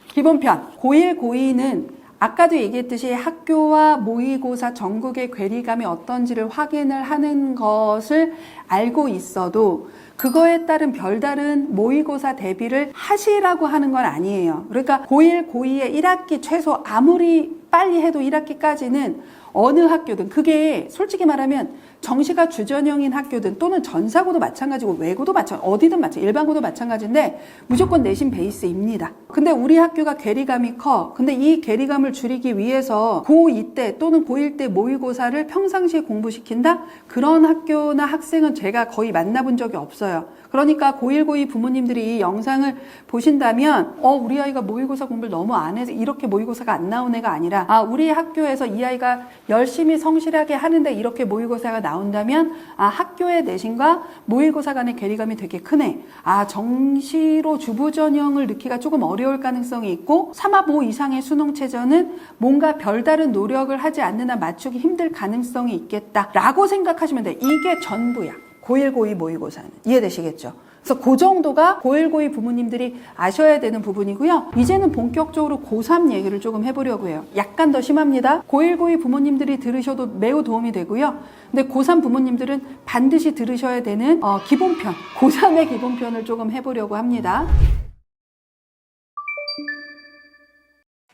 기본편. 고1, 고2는 아까도 얘기했듯이 학교와 모의고사 전국의 괴리감이 어떤지를 확인을 하는 것을 알고 있어도 그거에 따른 별다른 모의고사 대비를 하시라고 하는 건 아니에요. 그러니까 고1, 고2의 1학기 최소 아무리 빨리 해도 1학기까지는 어느 학교든 그게 솔직히 말하면 정시가 주전형인 학교든 또는 전사고도 마찬가지고 외고도 어디든 일반고도 마찬가지인데 무조건 내신 베이스입니다. 근데 우리 학교가 괴리감이 커. 근데 이 괴리감을 줄이기 위해서 고2 때 또는 고1 때 모의고사를 평상시에 공부시킨다? 그런 학교나 학생은 제가 거의 만나본 적이 없어요. 그러니까 고1, 고2 부모님들이 이 영상을 보신다면 우리 아이가 모의고사 공부를 너무 안 해서 이렇게 모의고사가 안 나온 애가 아니라 우리 학교에서 이 아이가 열심히 성실하게 하는데 이렇게 모의고사가 나온다면 학교의 내신과 모의고사 간의 괴리감이 되게 크네. 정시로 주부전형을 넣기가 조금 어려울 가능성이 있고 3화 5 이상의 수능체전은 뭔가 별다른 노력을 하지 않는 한 맞추기 힘들 가능성이 있겠다 라고 생각하시면 돼요. 이게 전부야. 고1, 고2 모의고사는. 이해되시겠죠? 그래서 그 정도가 고1, 고2 부모님들이 아셔야 되는 부분이고요. 이제는 본격적으로 고3 얘기를 조금 해보려고 해요. 약간 더 심합니다. 고1, 고2 부모님들이 들으셔도 매우 도움이 되고요. 근데 고3 부모님들은 반드시 들으셔야 되는 기본편, 고3의 기본편을 조금 해보려고 합니다.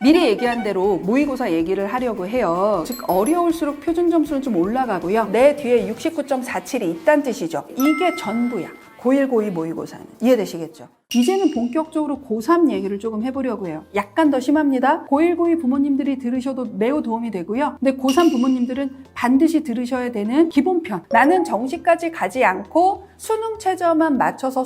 미리 얘기한 대로 모의고사 얘기를 하려고 해요. 즉 어려울수록 표준 점수는 좀 올라가고요. 내 뒤에 69.47이 있다는 뜻이죠. 이게 전부야. 고1, 고2 모의고사는. 이해되시겠죠? 이제는 본격적으로 고3 얘기를 조금 해보려고 해요. 약간 더 심합니다. 고1, 고2 부모님들이 들으셔도 매우 도움이 되고요. 근데 고3 부모님들은 반드시 들으셔야 되는 기본편. 나는 정시까지 가지 않고 수능 최저만 맞춰서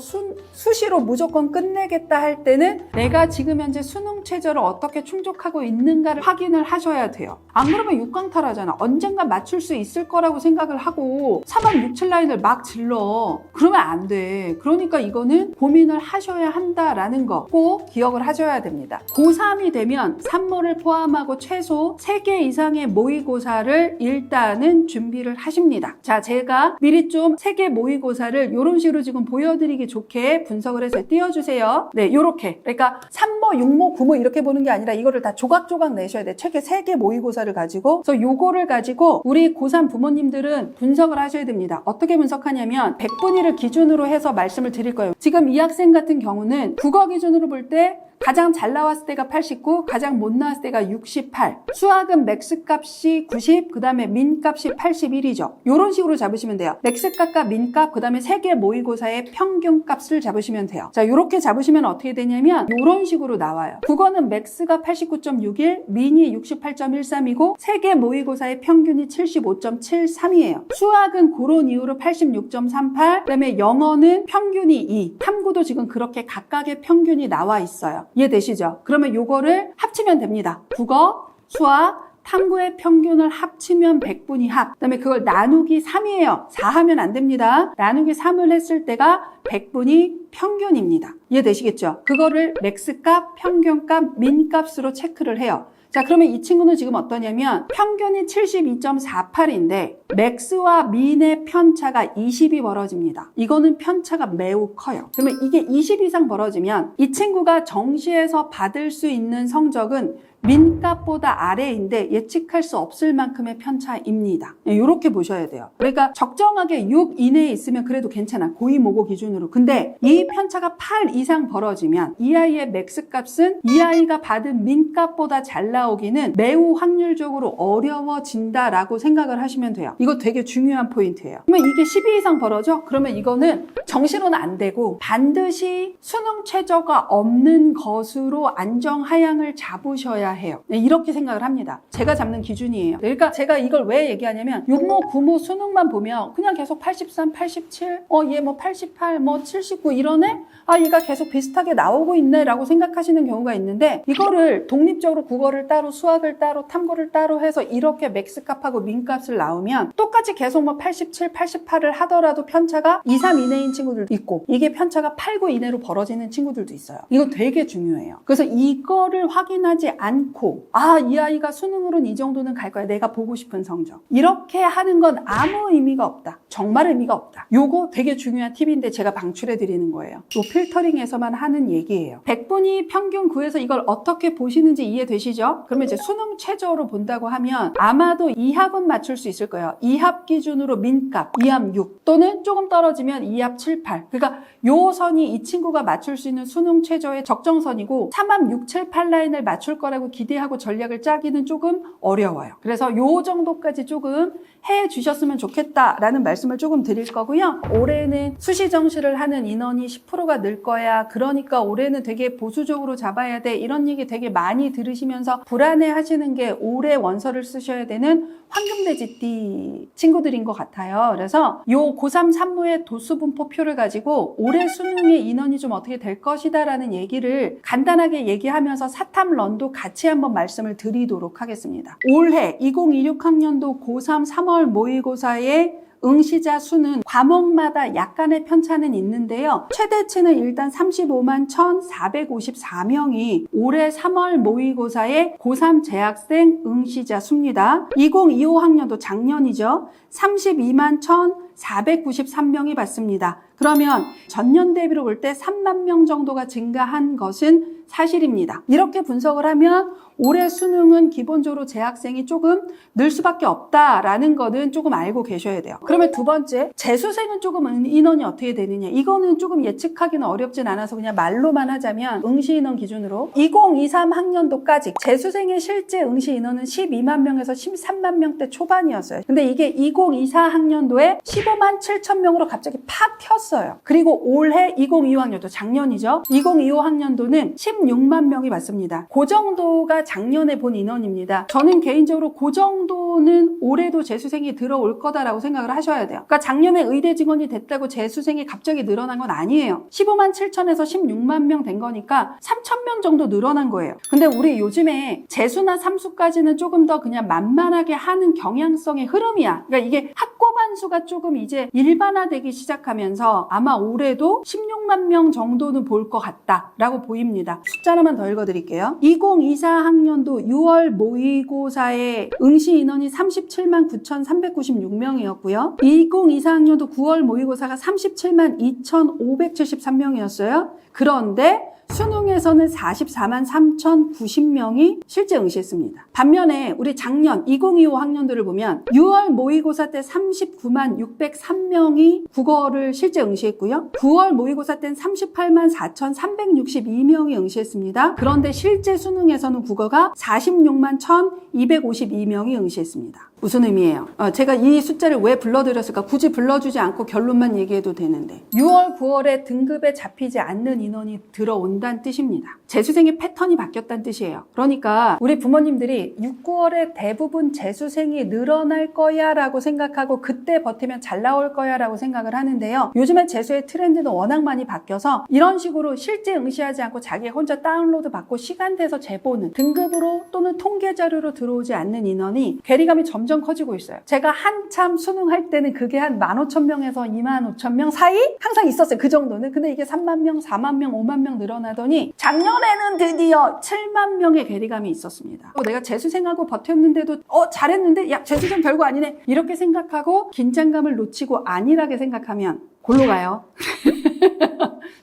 수시로 무조건 끝내겠다 할 때는 내가 지금 현재 수능 최저를 어떻게 충족하고 있는가를 확인을 하셔야 돼요. 안 그러면 육강탈하잖아. 언젠가 맞출 수 있을 거라고 생각을 하고 3학 6, 7라인을 막 질러. 그러면 안 돼. 그러니까 이거는 고민을 하셔야 한다라는 거 꼭 기억을 하셔야 됩니다. 고3이 되면 산모를 포함하고 최소 3개 이상의 모의고사를 일단은 준비를 하십니다. 자, 제가 미리 좀 3개 모의고사를 이런 식으로 지금 보여드리기 좋게 분석을 해서 띄워주세요. 네, 요렇게. 그러니까 3모, 6모, 9모 이렇게 보는 게 아니라 이거를 다 조각조각 내셔야 돼. 책에 3개 모의고사를 가지고. 그래서 요거를 가지고 우리 고3 부모님들은 분석을 하셔야 됩니다. 어떻게 분석하냐면 100분위를 기준으로 해서 말씀을 드릴 거예요. 지금 이 학생 같은 경우는 국어 기준으로 볼 때 가장 잘 나왔을 때가 89, 가장 못 나왔을 때가 68. 수학은 맥스 값이 90, 그 다음에 민 값이 81이죠. 이런 식으로 잡으시면 돼요. 맥스 값과 민 값, 그 다음에 세 개 모의고사의 평균 값을 잡으시면 돼요. 자, 이렇게 잡으시면 어떻게 되냐면 이런 식으로 나와요. 국어는 맥스가 89.61, 민이 68.13이고 세 개 모의고사의 평균이 75.73이에요. 수학은 그런 이유로 86.38, 그 다음에 영어는 평균이 2, 탐구도 지금 그렇게 각각의 평균이 나와 있어요. 이해되시죠? 그러면 요거를 합치면 됩니다. 국어, 수학, 탐구의 평균을 합치면 100분위 합. 그 다음에 그걸 나누기 3이에요. 4 하면 안 됩니다. 나누기 3을 했을 때가 100분위 평균입니다. 이해되시겠죠? 그거를 맥스값, 평균값, 민값으로 체크를 해요. 자, 그러면 이 친구는 지금 어떠냐면 평균이 72.48인데 맥스와 민의 편차가 20이 벌어집니다. 이거는 편차가 매우 커요. 그러면 이게 20 이상 벌어지면 이 친구가 정시에서 받을 수 있는 성적은 민값보다 아래인데 예측할 수 없을 만큼의 편차입니다. 이렇게 보셔야 돼요. 그러니까 적정하게 6 이내에 있으면 그래도 괜찮아. 고2 모고 기준으로. 근데 이 편차가 8 이상 벌어지면 이 아이의 맥스 값은 이 아이가 받은 민값보다 잘 나오기는 매우 확률적으로 어려워진다라고 생각을 하시면 돼요. 이거 되게 중요한 포인트예요. 그러면 이게 12 이상 벌어져? 그러면 이거는 정시로는 안 되고 반드시 수능 최저가 없는 것으로 안정 하향을 잡으셔야 해요. 이렇게 생각을 합니다. 제가 잡는 기준이에요. 그러니까 제가 이걸 왜 얘기하냐면 6모, 9모 수능만 보면 그냥 계속 83, 87, 얘 뭐 88, 뭐 79 이러네? 아, 얘가 계속 비슷하게 나오고 있네 라고 생각하시는 경우가 있는데 이거를 독립적으로 국어를 따로, 수학을 따로, 탐구를 따로 해서 이렇게 맥스값하고 민값을 나오면 똑같이 계속 뭐 87, 88을 하더라도 편차가 2, 3 이내인 친구들도 있고 이게 편차가 8, 9 이내로 벌어지는 친구들도 있어요. 이거 되게 중요해요. 그래서 이거를 확인하지 않고 이 아이가 수능으로는 이 정도는 갈 거야. 내가 보고 싶은 성적. 이렇게 하는 건 아무 의미가 없다. 정말 의미가 없다. 요거 되게 중요한 팁인데 제가 방출해 드리는 거예요. 요 필터링에서만 하는 얘기예요. 100분위 평균 구해서 이걸 어떻게 보시는지 이해되시죠? 그러면 이제 수능 최저로 본다고 하면 아마도 2합은 맞출 수 있을 거예요. 2합 기준으로 민값 2합 6 또는 조금 떨어지면 2합 7, 8. 그러니까 요 선이 이 친구가 맞출 수 있는 수능 최저의 적정선이고 3합 6, 7, 8 라인을 맞출 거라고 기대하고 전략을 짜기는 조금 어려워요. 그래서 요 정도까지 조금 해 주셨으면 좋겠다라는 말씀을 조금 드릴 거고요. 올해는 수시정시를 하는 인원이 10%가 늘 거야. 그러니까 올해는 되게 보수적으로 잡아야 돼. 이런 얘기 되게 많이 들으시면서 불안해 하시는 게 올해 원서를 쓰셔야 되는 황금돼지띠 친구들인 것 같아요. 그래서 요 고3 산무의 도수분포표를 가지고 올해 수능의 인원이 좀 어떻게 될 것이다 라는 얘기를 간단하게 얘기하면서 사탐런도 같이 한번 말씀을 드리도록 하겠습니다. 올해 2026학년도 고3 3월 모의고사의 응시자 수는 과목마다 약간의 편차는 있는데요. 최대치는 일단 35만 1,454명이 올해 3월 모의고사의 고3 재학생 응시자 수입니다. 2025학년도 작년이죠. 32만 1,493명이 받습니다. 그러면 전년 대비로 볼 때 3만 명 정도가 증가한 것은 사실입니다. 이렇게 분석을 하면 올해 수능은 기본적으로 재학생이 조금 늘 수밖에 없다라는 거는 조금 알고 계셔야 돼요. 그러면 두 번째, 재수생은 조금 인원이 어떻게 되느냐. 이거는 조금 예측하기는 어렵진 않아서 그냥 말로만 하자면 응시 인원 기준으로 2023 학년도까지 재수생의 실제 응시 인원은 12만 명에서 13만 명대 초반이었어요. 근데 이게 2024 학년도에 15만 7천 명으로 갑자기 팍 튀었어요. 그리고 올해 2025학년도 작년이죠. 2025 학년도는 16만 명이 받습니다. 그 정도가 작년에 본 인원입니다. 저는 개인적으로 그 정도는 올해도 재수생이 들어올 거다라고 생각을 하셔야 돼요. 그러니까 작년에 의대 직원이 됐다고 재수생이 갑자기 늘어난 건 아니에요. 15만 7천에서 16만 명 된 거니까 3천 명 정도 늘어난 거예요. 근데 우리 요즘에 재수나 삼수까지는 조금 더 그냥 만만하게 하는 경향성의 흐름이야. 그러니까 이게 학고반 수가 조금 이제 일반화되기 시작하면서 아마 올해도 16만 명 정도는 볼 것 같다라고 보입니다. 숫자 하나만 더 읽어드릴게요. 2024 학년도 6월 모의고사의 응시 인원이 37만 9,396명이었고요. 2024 학년도 9월 모의고사가 37만 2,573명이었어요. 그런데 수능에서는 44만 3,090명이 실제 응시했습니다. 반면에 우리 작년 2025 학년들을 보면 6월 모의고사 때 39만 603명이 국어를 실제 응시했고요. 9월 모의고사 때는 38만 4,362명이 응시했습니다. 그런데 실제 수능에서는 국어가 46만 1,252명이 응시했습니다. 무슨 의미예요? 제가 이 숫자를 왜 불러드렸을까? 굳이 불러주지 않고 결론만 얘기해도 되는데 6월, 9월에 등급에 잡히지 않는 인원이 들어온다는 뜻입니다. 재수생의 패턴이 바뀌었다는 뜻이에요. 그러니까 우리 부모님들이 6, 9월에 대부분 재수생이 늘어날 거야 라고 생각하고 그때 버티면 잘 나올 거야 라고 생각을 하는데요. 요즘에 재수의 트렌드는 워낙 많이 바뀌어서 이런 식으로 실제 응시하지 않고 자기 혼자 다운로드 받고 시간 돼서 재보는 등급으로 또는 통계 자료로 들어오지 않는 인원이 괴리감이 점점 커지고 있어요. 제가 한참 수능할 때는 그게 한 15,000명에서 25,000명 사이 항상 있었어요. 그 정도는. 근데 이게 3만 명, 4만 명, 5만 명 늘어나더니 작년에는 드디어 7만 명의 괴리감이 있었습니다. 내가 재수생하고 버텼는데도 잘했는데 야 재수생 별거 아니네 이렇게 생각하고 긴장감을 놓치고 안일하게 생각하면 골로 가요.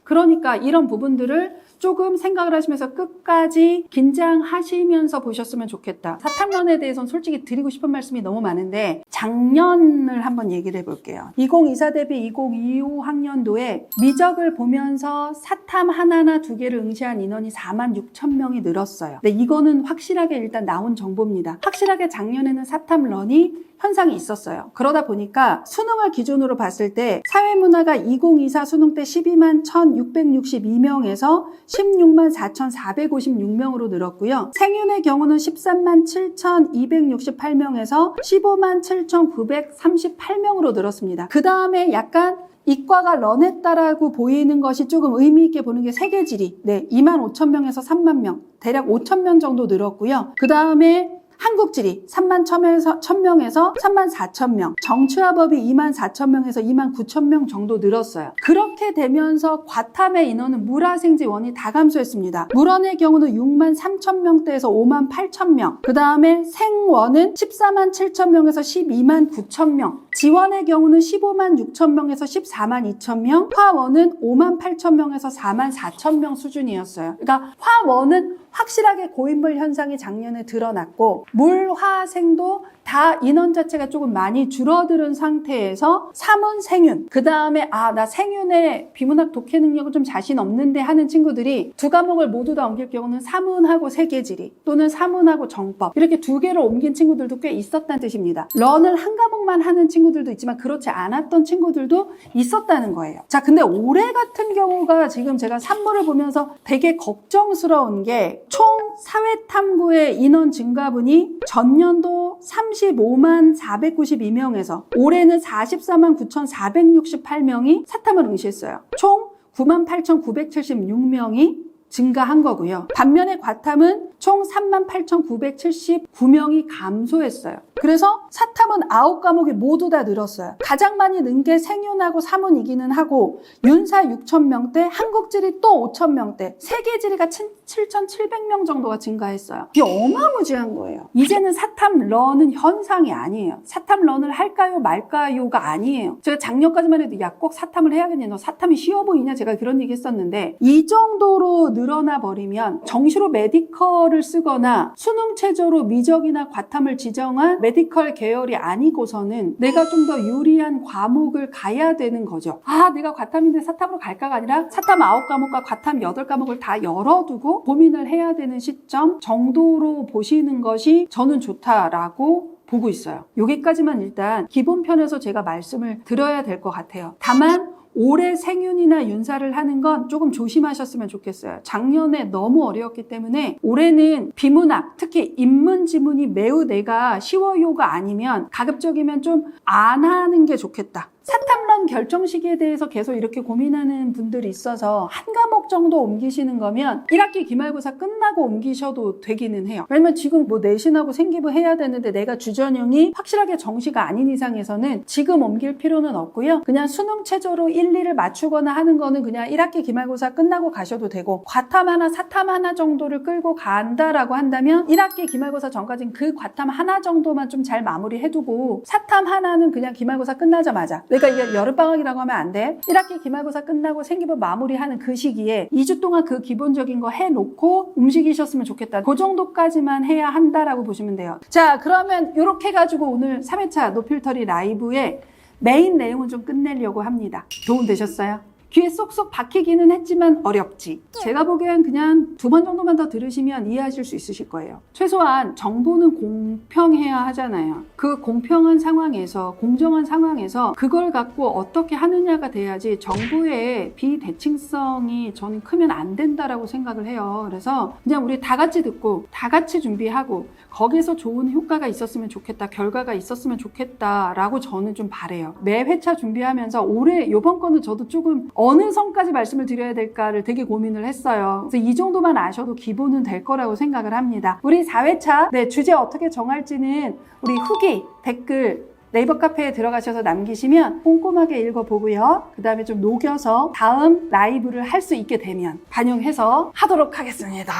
그러니까 이런 부분들을 조금 생각을 하시면서 끝까지 긴장하시면서 보셨으면 좋겠다. 사탐론에 대해서는 솔직히 드리고 싶은 말씀이 너무 많은데 작년을 한번 얘기를 해볼게요. 2024 대비 2025 학년도에 미적을 보면서 사탐 하나나 두 개를 응시한 인원이 4만 6천 명이 늘었어요. 근데 이거는 확실하게 일단 나온 정보입니다. 확실하게 작년에는 사탐런이 현상이 있었어요. 그러다 보니까 수능을 기준으로 봤을 때 사회문화가 2024 수능 때 12만 1,662명에서 16만 4,456명으로 늘었고요. 생윤의 경우는 13만 7,268명에서 15만 7,938명으로 늘었습니다. 그 다음에 약간 이과가 런했다라고 보이는 것이 조금 의미 있게 보는 게 세계지리. 2만 5천 명에서 3만 명, 대략 5천 명 정도 늘었고요. 그 다음에 한국지리 3만 1,000명에서 3만 4천 명, 정치화법이 2만 4천 명에서 2만 9천 명 정도 늘었어요. 그렇게 되면서 과탐의 인원은 물화생지원이 다 감소했습니다. 물원의 경우는 6만 3천 명대에서 5만 8천 명, 그 다음에 생원은 14만 7천 명에서 12만 9천 명, 지원의 경우는 15만 6천 명에서 14만 2천 명, 화원은 5만 8천 명에서 4만 4천 명 수준이었어요. 그러니까 화원은 확실하게 고인물 현상이 작년에 드러났고 물화생도 다 인원 자체가 조금 많이 줄어드는 상태에서 사문, 생윤 그 다음에 나 생윤에 비문학 독해 능력은 좀 자신 없는데 하는 친구들이 두 과목을 모두 다 옮길 경우는 사문하고 세계지리 또는 사문하고 정법 이렇게 두 개를 옮긴 친구들도 꽤 있었다는 뜻입니다. 런을 한 과목만 하는 친구들도 있지만 그렇지 않았던 친구들도 있었다는 거예요. 자, 근데 올해 같은 경우가 지금 제가 산모를 보면서 되게 걱정스러운 게 총 사회탐구의 인원 증가분이 전년도 35만 492명에서 올해는 44만 9,468명이 사탐을 응시했어요. 총 9만 8,976명이 증가한 거고요. 반면에 과탐은 총 3만 8,979명이 감소했어요. 그래서 사탐은 9과목이 모두 다 늘었어요. 가장 많이 는 게 생윤하고 사문이기는 하고 윤사 6,000명대, 한국지리 또 5,000명대, 세계지리가 7,700명 정도가 증가했어요. 이게 어마무지한 거예요. 이제는 사탐런은 현상이 아니에요. 사탐런을 할까요 말까요가 아니에요. 제가 작년까지만 해도 야 꼭 사탐을 해야겠니? 너 사탐이 쉬워 보이냐? 제가 그런 얘기 했었는데 이 정도로 늘어나 버리면 정시로 메디컬을 쓰거나 수능 최저로 미적이나 과탐을 지정한 메디컬 계열이 아니고서는 내가 좀 더 유리한 과목을 가야 되는 거죠. 내가 과탐인데 사탐으로 갈까가 아니라 사탐 9과목과 과탐 8과목을 다 열어두고 고민을 해야 되는 시점 정도로 보시는 것이 저는 좋다라고 보고 있어요. 여기까지만 일단 기본편에서 제가 말씀을 드려야 될 것 같아요. 다만 올해 생윤이나 윤사를 하는 건 조금 조심하셨으면 좋겠어요. 작년에 너무 어려웠기 때문에 올해는 비문학, 특히 인문 지문이 매우 내가 쉬워요가 아니면 가급적이면 좀 안 하는 게 좋겠다. 사탐런 결정 시기에 대해서 계속 이렇게 고민하는 분들이 있어서 한 과목 정도 옮기시는 거면 1학기 기말고사 끝나고 옮기셔도 되기는 해요. 왜냐면 지금 뭐 내신하고 생기부 해야 되는데 내가 주전형이 확실하게 정시가 아닌 이상에서는 지금 옮길 필요는 없고요. 그냥 수능 최저로 1, 2를 맞추거나 하는 거는 그냥 1학기 기말고사 끝나고 가셔도 되고 과탐 하나, 사탐 하나 정도를 끌고 간다라고 한다면 1학기 기말고사 전까지는 그 과탐 하나 정도만 좀 잘 마무리해두고 사탐 하나는 그냥 기말고사 끝나자마자 그러니까 이게 여름방학이라고 하면 안 돼. 1학기 기말고사 끝나고 생기부 마무리하는 그 시기에 2주 동안 그 기본적인 거 해놓고 움직이셨으면 좋겠다. 그 정도까지만 해야 한다라고 보시면 돼요. 자, 그러면 이렇게 해가지고 오늘 3회차 노필터리 라이브의 메인 내용은 좀 끝내려고 합니다. 도움되셨어요? 귀에 쏙쏙 박히기는 했지만 어렵지. 제가 보기엔 그냥 2번 정도만 더 들으시면 이해하실 수 있으실 거예요. 최소한 정보는 공평해야 하잖아요. 그 공평한 상황에서, 공정한 상황에서 그걸 갖고 어떻게 하느냐가 돼야지 정보의 비대칭성이 저는 크면 안 된다라고 생각을 해요. 그래서 그냥 우리 다 같이 듣고 다 같이 준비하고 거기서 좋은 효과가 있었으면 좋겠다, 결과가 있었으면 좋겠다라고 저는 좀 바래요. 매 회차 준비하면서 올해 이번 거는 저도 조금 어느 선까지 말씀을 드려야 될까를 되게 고민을 했어요. 그래서 이 정도만 아셔도 기본은 될 거라고 생각을 합니다. 우리 4회차 주제 어떻게 정할지는 우리 후기, 댓글 네이버 카페에 들어가셔서 남기시면 꼼꼼하게 읽어보고요. 그 다음에 좀 녹여서 다음 라이브를 할 수 있게 되면 반영해서 하도록 하겠습니다.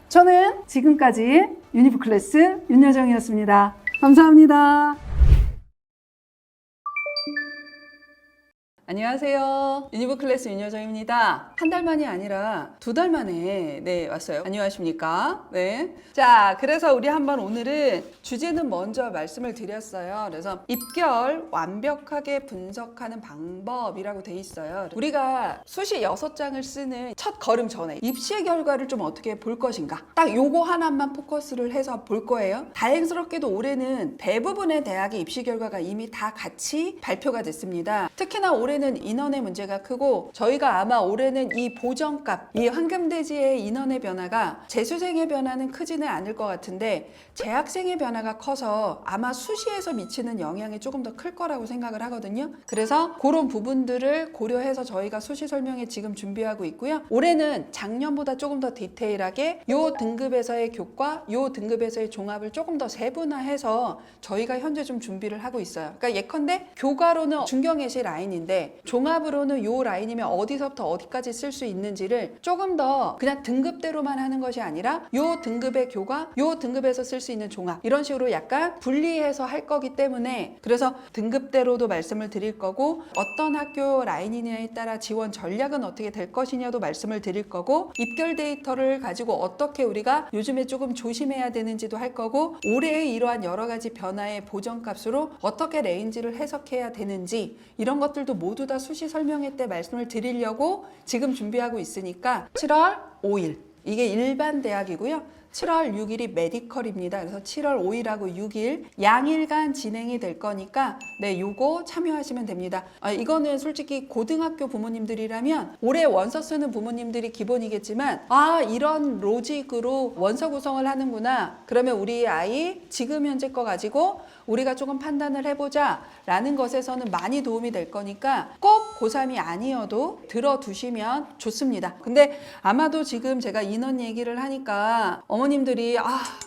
저는 지금까지 유니브 클래스 윤여정이었습니다. 감사합니다. 안녕하세요. 유니브 클래스 윤여정입니다. 한 달 만이 아니라 2달 만에 왔어요. 안녕하십니까? 네. 자, 그래서 우리 한번 오늘은 주제는 먼저 말씀을 드렸어요. 그래서 입결 완벽하게 분석하는 방법이라고 돼 있어요. 우리가 수시 6장을 쓰는 첫 걸음 전에 입시 결과를 좀 어떻게 볼 것인가? 딱 요거 하나만 포커스를 해서 볼 거예요. 다행스럽게도 올해는 대부분의 대학의 입시 결과가 이미 다 같이 발표가 됐습니다. 특히나 올해는 인원의 문제가 크고 저희가 아마 올해는 이 보정값, 이 황금돼지의 인원의 변화가 재수생의 변화는 크지는 않을 것 같은데 재학생의 변화가 커서 아마 수시에서 미치는 영향이 조금 더 클 거라고 생각을 하거든요. 그래서 그런 부분들을 고려해서 저희가 수시 설명회 지금 준비하고 있고요. 올해는 작년보다 조금 더 디테일하게 요 등급에서의 교과, 요 등급에서의 종합을 조금 더 세분화해서 저희가 현재 좀 준비를 하고 있어요. 그러니까 예컨대 교과로는 중경예시 라인인데 종합으로는 요 라인이면 어디서부터 어디까지 쓸 수 있는지를 조금 더 그냥 등급대로만 하는 것이 아니라 요 등급의 교과, 요 등급에서 쓸 수 있는 종합 이런 식으로 약간 분리해서 할 거기 때문에 그래서 등급대로도 말씀을 드릴 거고 어떤 학교 라인이냐에 따라 지원 전략은 어떻게 될 것이냐도 말씀을 드릴 거고 입결 데이터를 가지고 어떻게 우리가 요즘에 조금 조심해야 되는지도 할 거고 올해의 이러한 여러 가지 변화의 보정값으로 어떻게 레인지를 해석해야 되는지 이런 것들도 모두 다 수시 설명회 때 말씀을 드리려고 지금 준비하고 있으니까 7월 5일 이게 일반 대학이고요. 7월 6일이 메디컬입니다. 그래서 7월 5일하고 6일 양일간 진행이 될 거니까 요거 참여하시면 됩니다. 이거는 솔직히 고등학교 부모님들이라면 올해 원서 쓰는 부모님들이 기본이겠지만 이런 로직으로 원서 구성을 하는구나. 그러면 우리 아이 지금 현재 거 가지고 우리가 조금 판단을 해보자 라는 것에서는 많이 도움이 될 거니까 꼭 고3이 아니어도 들어두시면 좋습니다. 근데 아마도 지금 제가 인원 얘기를 하니까 어머님들이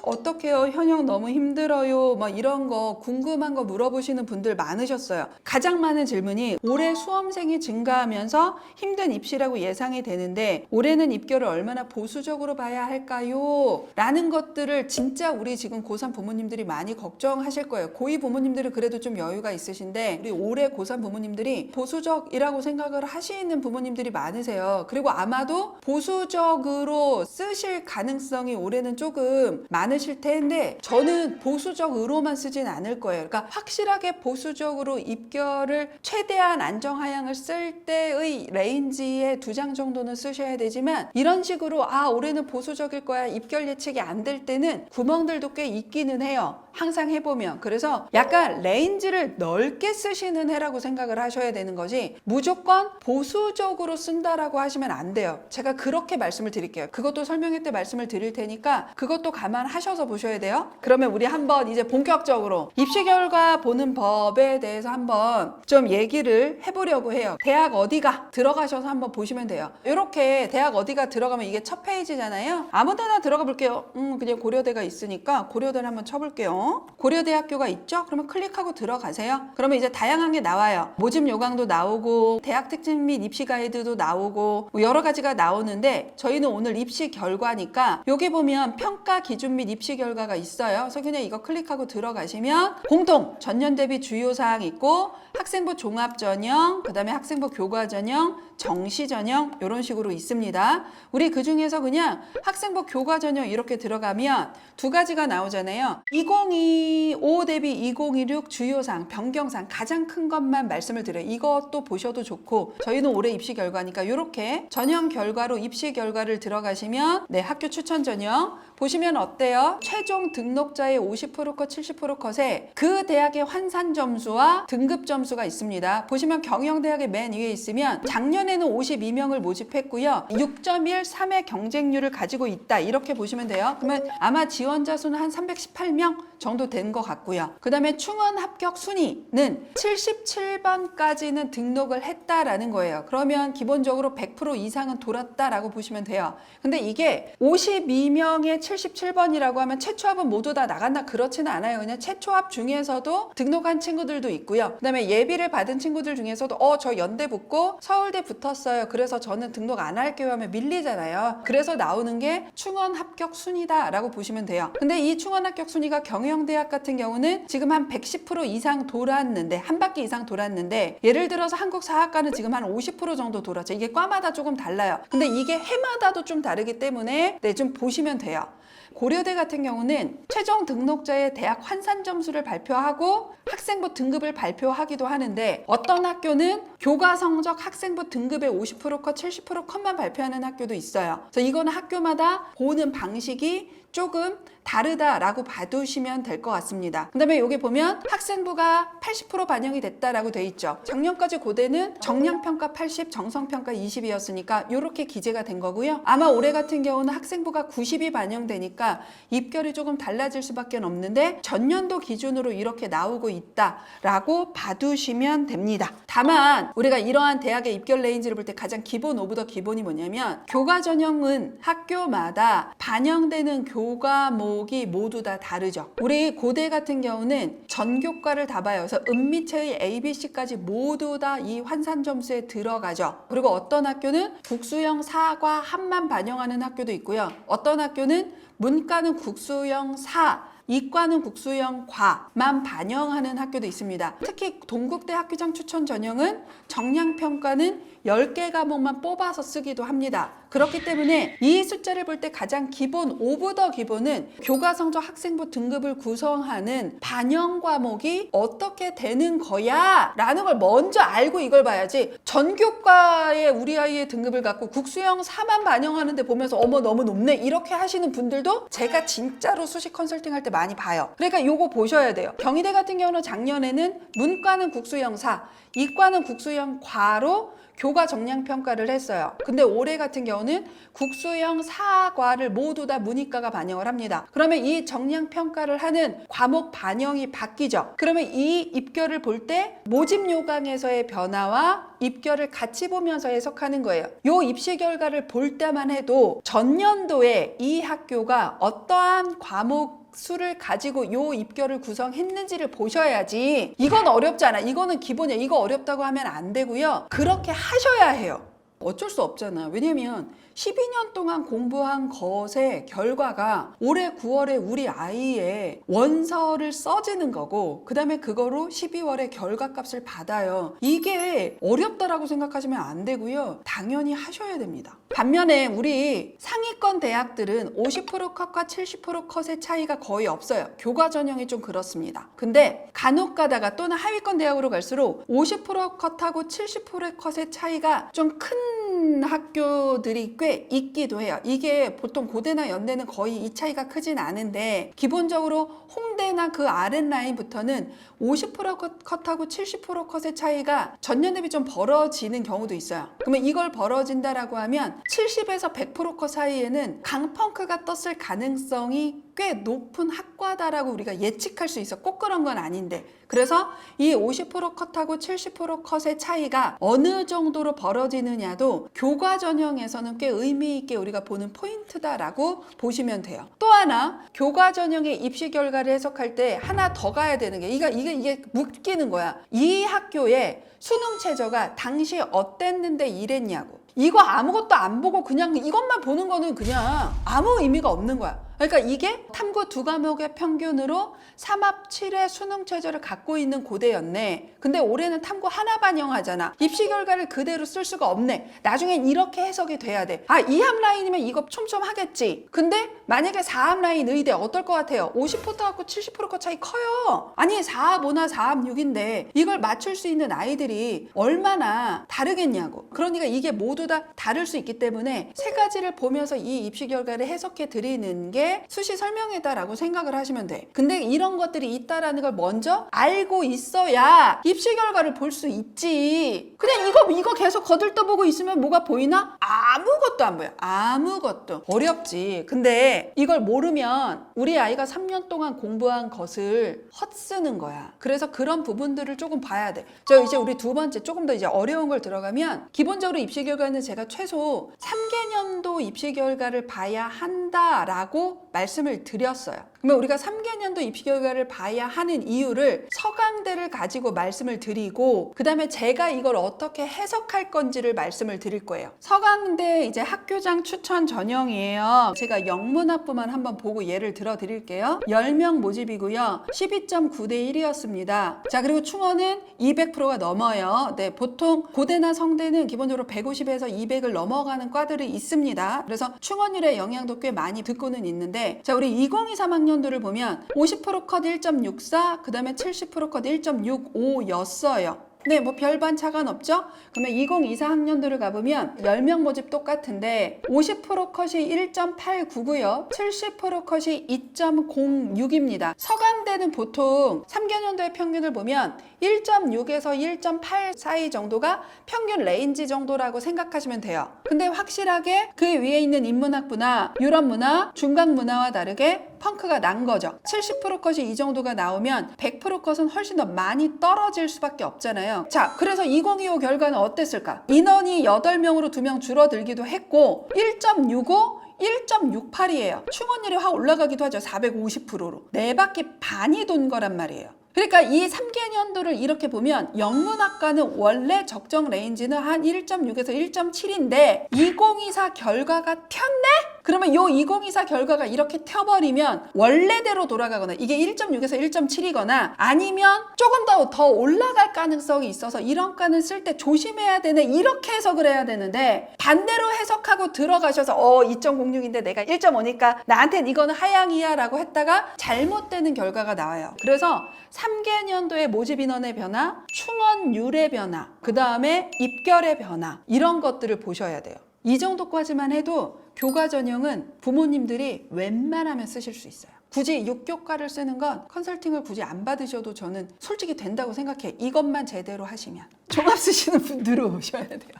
어떡해요 현영 너무 힘들어요 뭐 이런 거 궁금한 거 물어보시는 분들 많으셨어요. 가장 많은 질문이 올해 수험생이 증가하면서 힘든 입시라고 예상이 되는데 올해는 입결을 얼마나 보수적으로 봐야 할까요? 라는 것들을 진짜 우리 지금 고3 부모님들이 많이 걱정하실 거예요. 고2 부모님들은 그래도 좀 여유가 있으신데 우리 올해 고3 부모님들이 보수적이라고 생각을 하시는 부모님들이 많으세요. 그리고 아마도 보수적으로 쓰실 가능성이 올해는 조금 많으실 텐데 저는 보수적으로만 쓰진 않을 거예요. 그러니까 확실하게 보수적으로 입결을 최대한 안정하향을 쓸 때의 레인지에 2장 정도는 쓰셔야 되지만 이런 식으로 올해는 보수적일 거야 입결 예측이 안 될 때는 구멍들도 꽤 있기는 해요. 항상 해보면. 그래서 약간 레인지를 넓게 쓰시는 해라고 생각을 하셔야 되는 거지 무조건 보수적으로 쓴다라고 하시면 안 돼요. 제가 그렇게 말씀을 드릴게요. 그것도 설명회 때 말씀을 드릴 테니까 그것도 감안하셔서 보셔야 돼요. 그러면 우리 한번 이제 본격적으로 입시 결과 보는 법에 대해서 한번 좀 얘기를 해보려고 해요. 대학 어디가 들어가셔서 한번 보시면 돼요. 이렇게 대학 어디가 들어가면 이게 첫 페이지잖아요. 아무 데나 들어가 볼게요. 그냥 고려대가 있으니까 고려대를 한번 쳐볼게요. 고려대학교가 있죠? 그러면 클릭하고 들어가세요. 그러면 이제 다양한 게 나와요. 모집 요강도 나오고 대학 특징 및 입시 가이드도 나오고 여러 가지가 나오는데 저희는 오늘 입시 결과니까 여기 보면 보시면 평가 기준 및 입시 결과가 있어요. 그래서 그냥 이거 클릭하고 들어가시면 공통 전년 대비 주요 사항 있고 학생부 종합 전형, 그다음에 학생부 교과 전형, 정시 전형 이런 식으로 있습니다. 우리 그 중에서 그냥 학생부 교과 전형 이렇게 들어가면 두 가지가 나오잖아요. 2025 대비 2026 주요사항, 변경사항 가장 큰 것만 말씀을 드려요. 이것도 보셔도 좋고 저희는 올해 입시 결과니까 이렇게 전형 결과로 입시 결과를 들어가시면 네, 학교 추천 전형 보시면 어때요? 최종 등록자의 50% 컷, 70% 컷에 그 대학의 환산 점수와 등급 점수가 있습니다. 보시면 경영대학의 맨 위에 있으면 작년에는 52명을 모집했고요. 6.1, 3의 경쟁률을 가지고 있다. 이렇게 보시면 돼요. 그러면 아마 지원자 수는 한 318명 정도 된 것 같고요. 그 다음에 충원 합격 순위는 77번까지는 등록을 했다라는 거예요. 그러면 기본적으로 100% 이상은 돌았다라고 보시면 돼요. 근데 이게 52명의 77번이라고 하면 최초합은 모두 다 나간다 그렇지는 않아요. 그냥 최초합 중에서도 등록한 친구들도 있고요. 그 다음에 예비를 받은 친구들 중에서도 저 연대 붙고 서울대 붙었어요. 그래서 저는 등록 안 할게요 하면 밀리잖아요. 그래서 나오는 게 충원 합격 순위다라고 보시면 돼요. 근데 이 충원 합격 순위가 경영대학 같은 경우는 지금 한 110% 이상 돌았는데 한 바퀴 이상 돌았는데 예를 들어서 한국사학과는 지금 한 50% 정도 돌았죠. 이게 과마다 조금 달라요. 근데 이게 해마다도 좀 다르기 때문에 네, 좀 보시면 돼요. 고려대 같은 경우는 최종 등록자의 대학 환산 점수를 발표하고 학생부 등급을 발표하기도 하는데 어떤 학교는 교과 성적 학생부 등급의 50% 컷, 70% 컷만 발표하는 학교도 있어요. 그래서 이거는 학교마다 보는 방식이 조금 다르다라고 봐두시면 될 것 같습니다. 그 다음에 여기 보면 학생부가 80% 반영이 됐다라고 돼 있죠. 작년까지 고대는 정량평가 80, 정성평가 20이었으니까 이렇게 기재가 된 거고요. 아마 올해 같은 경우는 학생부가 90이 반영되니까 입결이 조금 달라질 수밖에 없는데 전년도 기준으로 이렇게 나오고 있다라고 봐두시면 됩니다. 다만 우리가 이러한 대학의 입결 레인지를 볼 때 가장 기본 오브 더 기본이 뭐냐면 교과 전형은 학교마다 반영되는 교과목이 모두 다 다르죠. 우리 고대 같은 경우는 전교과를 다 봐요. 그래서 은미체의 ABC까지 모두 다 이 환산 점수에 들어가죠. 그리고 어떤 학교는 국수형 4과 합만 반영하는 학교도 있고요. 어떤 학교는 문과는 국수형 4, 이과는 국수형 과만 반영하는 학교도 있습니다. 특히 동국대 학교장 추천 전형은 정량평가는 10개 과목만 뽑아서 쓰기도 합니다. 그렇기 때문에 이 숫자를 볼 때 가장 기본 오브 더 기본은 교과 성적 학생부 등급을 구성하는 반영 과목이 어떻게 되는 거야 라는 걸 먼저 알고 이걸 봐야지 전교과에 우리 아이의 등급을 갖고 국수형 4만 반영하는데 보면서 어머 너무 높네 이렇게 하시는 분들도 제가 진짜로 수시 컨설팅 할 때 많이 봐요. 그러니까 요거 보셔야 돼요. 경희대 같은 경우는 작년에는 문과는 국수형 4, 이과는 국수형 과로 교과 정량 평가를 했어요. 근데 올해 같은 경우는 국수형 4과를 모두 다 문이과가 반영을 합니다. 그러면 이 정량 평가를 하는 과목 반영이 바뀌죠. 그러면 이 입결을 볼 때 모집 요강에서의 변화와 입결을 같이 보면서 해석하는 거예요. 요 입시 결과를 볼 때만 해도 전년도에 이 학교가 어떠한 과목 수를 가지고 요 입결을 구성했는지를 보셔야지. 이건 어렵지 않아. 이거는 기본이야. 이거 어렵다고 하면 안 되고요. 그렇게 하셔야 해요. 어쩔 수 없잖아. 왜냐면 12년 동안 공부한 것의 결과가 올해 9월에 우리 아이의 원서를 써지는 거고 그 다음에 그거로 12월에 결과값을 받아요. 이게 어렵다라고 생각하시면 안 되고요. 당연히 하셔야 됩니다. 반면에 우리 상위권 대학들은 50% 컷과 70% 컷의 차이가 거의 없어요. 교과 전형이 좀 그렇습니다. 근데 간혹 가다가 또는 하위권 대학으로 갈수록 50% 컷하고 70% 컷의 차이가 좀 큰 학교들이 꽤 있기도 해요. 이게 보통 고대나 연대는 거의 이 차이가 크진 않은데 기본적으로 홍대나 그 아랫라인부터는 50% 컷하고 70% 컷의 차이가 전년 대비 좀 벌어지는 경우도 있어요. 그러면 이걸 벌어진다라고 하면 70에서 100% 컷 사이에는 강펑크가 떴을 가능성이 꽤 높은 학과다라고 우리가 예측할 수 있어. 꼭 그런 건 아닌데. 그래서 이 50% 컷하고 70% 컷의 차이가 어느 정도로 벌어지느냐도 교과 전형에서는 꽤 의미 있게 우리가 보는 포인트다라고 보시면 돼요. 또 하나 교과 전형의 입시 결과를 해석할 때 하나 더 가야 되는 게 이게 묶이는 거야. 이 학교의 수능 최저가 당시 어땠는데 이랬냐고. 이거 아무것도 안 보고 그냥 이것만 보는 거는 그냥 아무 의미가 없는 거야. 그러니까 이게 탐구 2과목의 평균으로 3합 7의 수능 최저를 갖고 있는 고대였네. 근데 올해는 탐구 하나 반영하잖아. 입시 결과를 그대로 쓸 수가 없네. 나중엔 이렇게 해석이 돼야 돼. 아, 2합 라인이면 이거 촘촘하겠지. 근데 만약에 4합 라인 의대 어떨 것 같아요? 50% 갖고 70% 차이 커요. 아니 4합 5나 4합 6인데 이걸 맞출 수 있는 아이들이 얼마나 다르겠냐고. 그러니까 이게 모두 다 다를 수 있기 때문에 세 가지를 보면서 이 입시 결과를 해석해 드리는 게 수시 설명회다라고 생각을 하시면 돼. 근데 이런 것들이 있다라는 걸 먼저 알고 있어야 입시 결과를 볼 수 있지. 그냥 이거 계속 거들떠보고 있으면 뭐가 보이나? 아무것도 안 보여. 아무것도. 어렵지. 근데 이걸 모르면 우리 아이가 3년 동안 공부한 것을 헛쓰는 거야. 그래서 그런 부분들을 조금 봐야 돼. 저 이제 우리 두 번째 조금 더 이제 어려운 걸 들어가면 기본적으로 입시 결과는 제가 최소 3개년도 입시 결과를 봐야 한다라고 말씀을 드렸어요. 그러면 우리가 3개년도 입시 결과를 봐야 하는 이유를 서강대를 가지고 말씀을 드리고 그 다음에 제가 이걸 어떻게 해석할 건지를 말씀을 드릴 거예요. 서강대 이제 학교장 추천 전형이에요. 제가 영문학부만 한번 보고 예를 들어 드릴게요. 10명 모집이고요. 12.9대 1이었습니다. 자, 그리고 충원은 200%가 넘어요. 네, 보통 고대나 성대는 기본적으로 150에서 200을 넘어가는 과들이 있습니다. 그래서 충원율의 영향도 꽤 많이 듣고는 있는데, 자, 우리 2023학년도를 보면 50% 컷 1.64, 그 다음에 70% 컷 1.65였어요. 네, 뭐 별반 차가 없죠? 그러면 2024학년도를 가보면 10명 모집 똑같은데 50% 컷이 1.89고요. 70% 컷이 2.06입니다. 서강대는 보통 3개년도의 평균을 보면 1.6에서 1.8 사이 정도가 평균 레인지 정도라고 생각하시면 돼요. 근데 확실하게 그 위에 있는 인문학부나 유럽문화, 중간문화와 다르게 펑크가 난 거죠. 70% 컷이 이 정도가 나오면 100% 컷은 훨씬 더 많이 떨어질 수밖에 없잖아요. 자, 그래서 2025 결과는 어땠을까? 인원이 8명으로 2명 줄어들기도 했고 1.65 1.68이에요. 충원율이 확 올라가기도 하죠. 450%로. 4바퀴 반이 돈 거란 말이에요. 그러니까 이 3개년도를 이렇게 보면 영문학과는 원래 적정 레인지는 한 1.6에서 1.7인데 2024 결과가 튀었네? 그러면 요 2024 결과가 이렇게 튀어버리면 원래대로 돌아가거나 이게 1.6에서 1.7이거나 아니면 조금 더 올라갈 가능성이 있어서 이런 과는 쓸 때 조심해야 되네, 이렇게 해석을 해야 되는데 반대로 해석하고 들어가셔서 2.06인데 내가 1.5니까 나한텐 이거는 하향이야 라고 했다가 잘못되는 결과가 나와요. 그래서 3개년도의 모집 인원의 변화, 충원율의 변화, 그 다음에 입결의 변화, 이런 것들을 보셔야 돼요. 이 정도까지만 해도 교과 전형은 부모님들이 웬만하면 쓰실 수 있어요. 굳이 6교과를 쓰는 건 컨설팅을 굳이 안 받으셔도 저는 솔직히 된다고 생각해. 이것만 제대로 하시면. 종합 쓰시는 분들은 오셔야 돼요.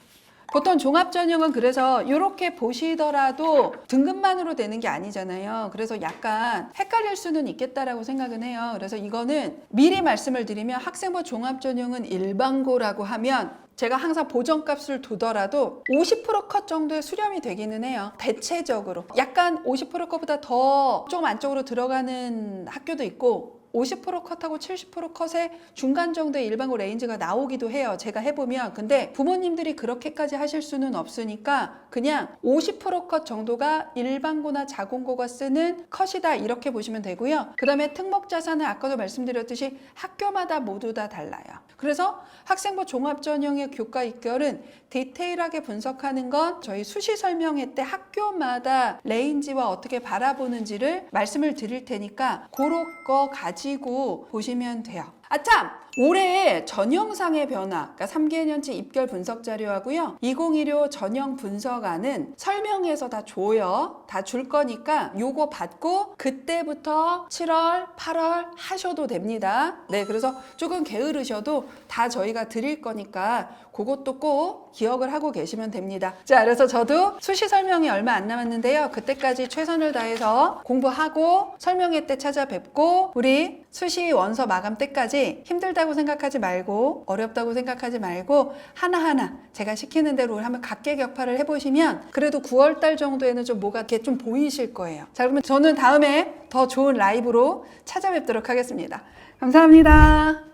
보통 종합전형은 그래서 이렇게 보시더라도 등급만으로 되는 게 아니잖아요. 그래서 약간 헷갈릴 수는 있겠다라고 생각은 해요. 그래서 이거는 미리 말씀을 드리면 학생부 종합전형은 일반고라고 하면 제가 항상 보정값을 두더라도 50% 컷 정도의 수렴이 되기는 해요. 대체적으로. 약간 50% 컷보다 더 조금 안쪽으로 들어가는 학교도 있고 50% 컷하고 70% 컷의 중간 정도의 일반고 레인지가 나오기도 해요. 제가 해보면. 근데 부모님들이 그렇게까지 하실 수는 없으니까 그냥 50% 컷 정도가 일반고나 자공고가 쓰는 컷이다, 이렇게 보시면 되고요. 그 다음에 특목자산은 아까도 말씀드렸듯이 학교마다 모두 다 달라요. 그래서 학생부 종합전형의 교과 입결은 디테일하게 분석하는 건 저희 수시 설명회 때 학교마다 레인지와 어떻게 바라보는지를 말씀을 드릴 테니까 그런 거 가지고 보시면 돼요. 아참! 올해 전형상의 변화, 그러니까 3개년치 입결 분석 자료하고요. 2015 전형 분석안은 설명해서 다 줘요. 다 줄 거니까 요거 받고 그때부터 7월, 8월 하셔도 됩니다. 네, 그래서 조금 게으르셔도 다 저희가 드릴 거니까 그것도 꼭 기억을 하고 계시면 됩니다. 자, 그래서 저도 수시 설명이 얼마 안 남았는데요. 그때까지 최선을 다해서 공부하고 설명회 때 찾아뵙고 우리 수시 원서 마감 때까지 힘들다고 생각하지 말고 어렵다고 생각하지 말고 하나하나 제가 시키는 대로 한번 각계격파를 해보시면 그래도 9월달 정도에는 좀 뭐가 이렇게 좀 보이실 거예요. 자, 그러면 저는 다음에 더 좋은 라이브로 찾아뵙도록 하겠습니다. 감사합니다.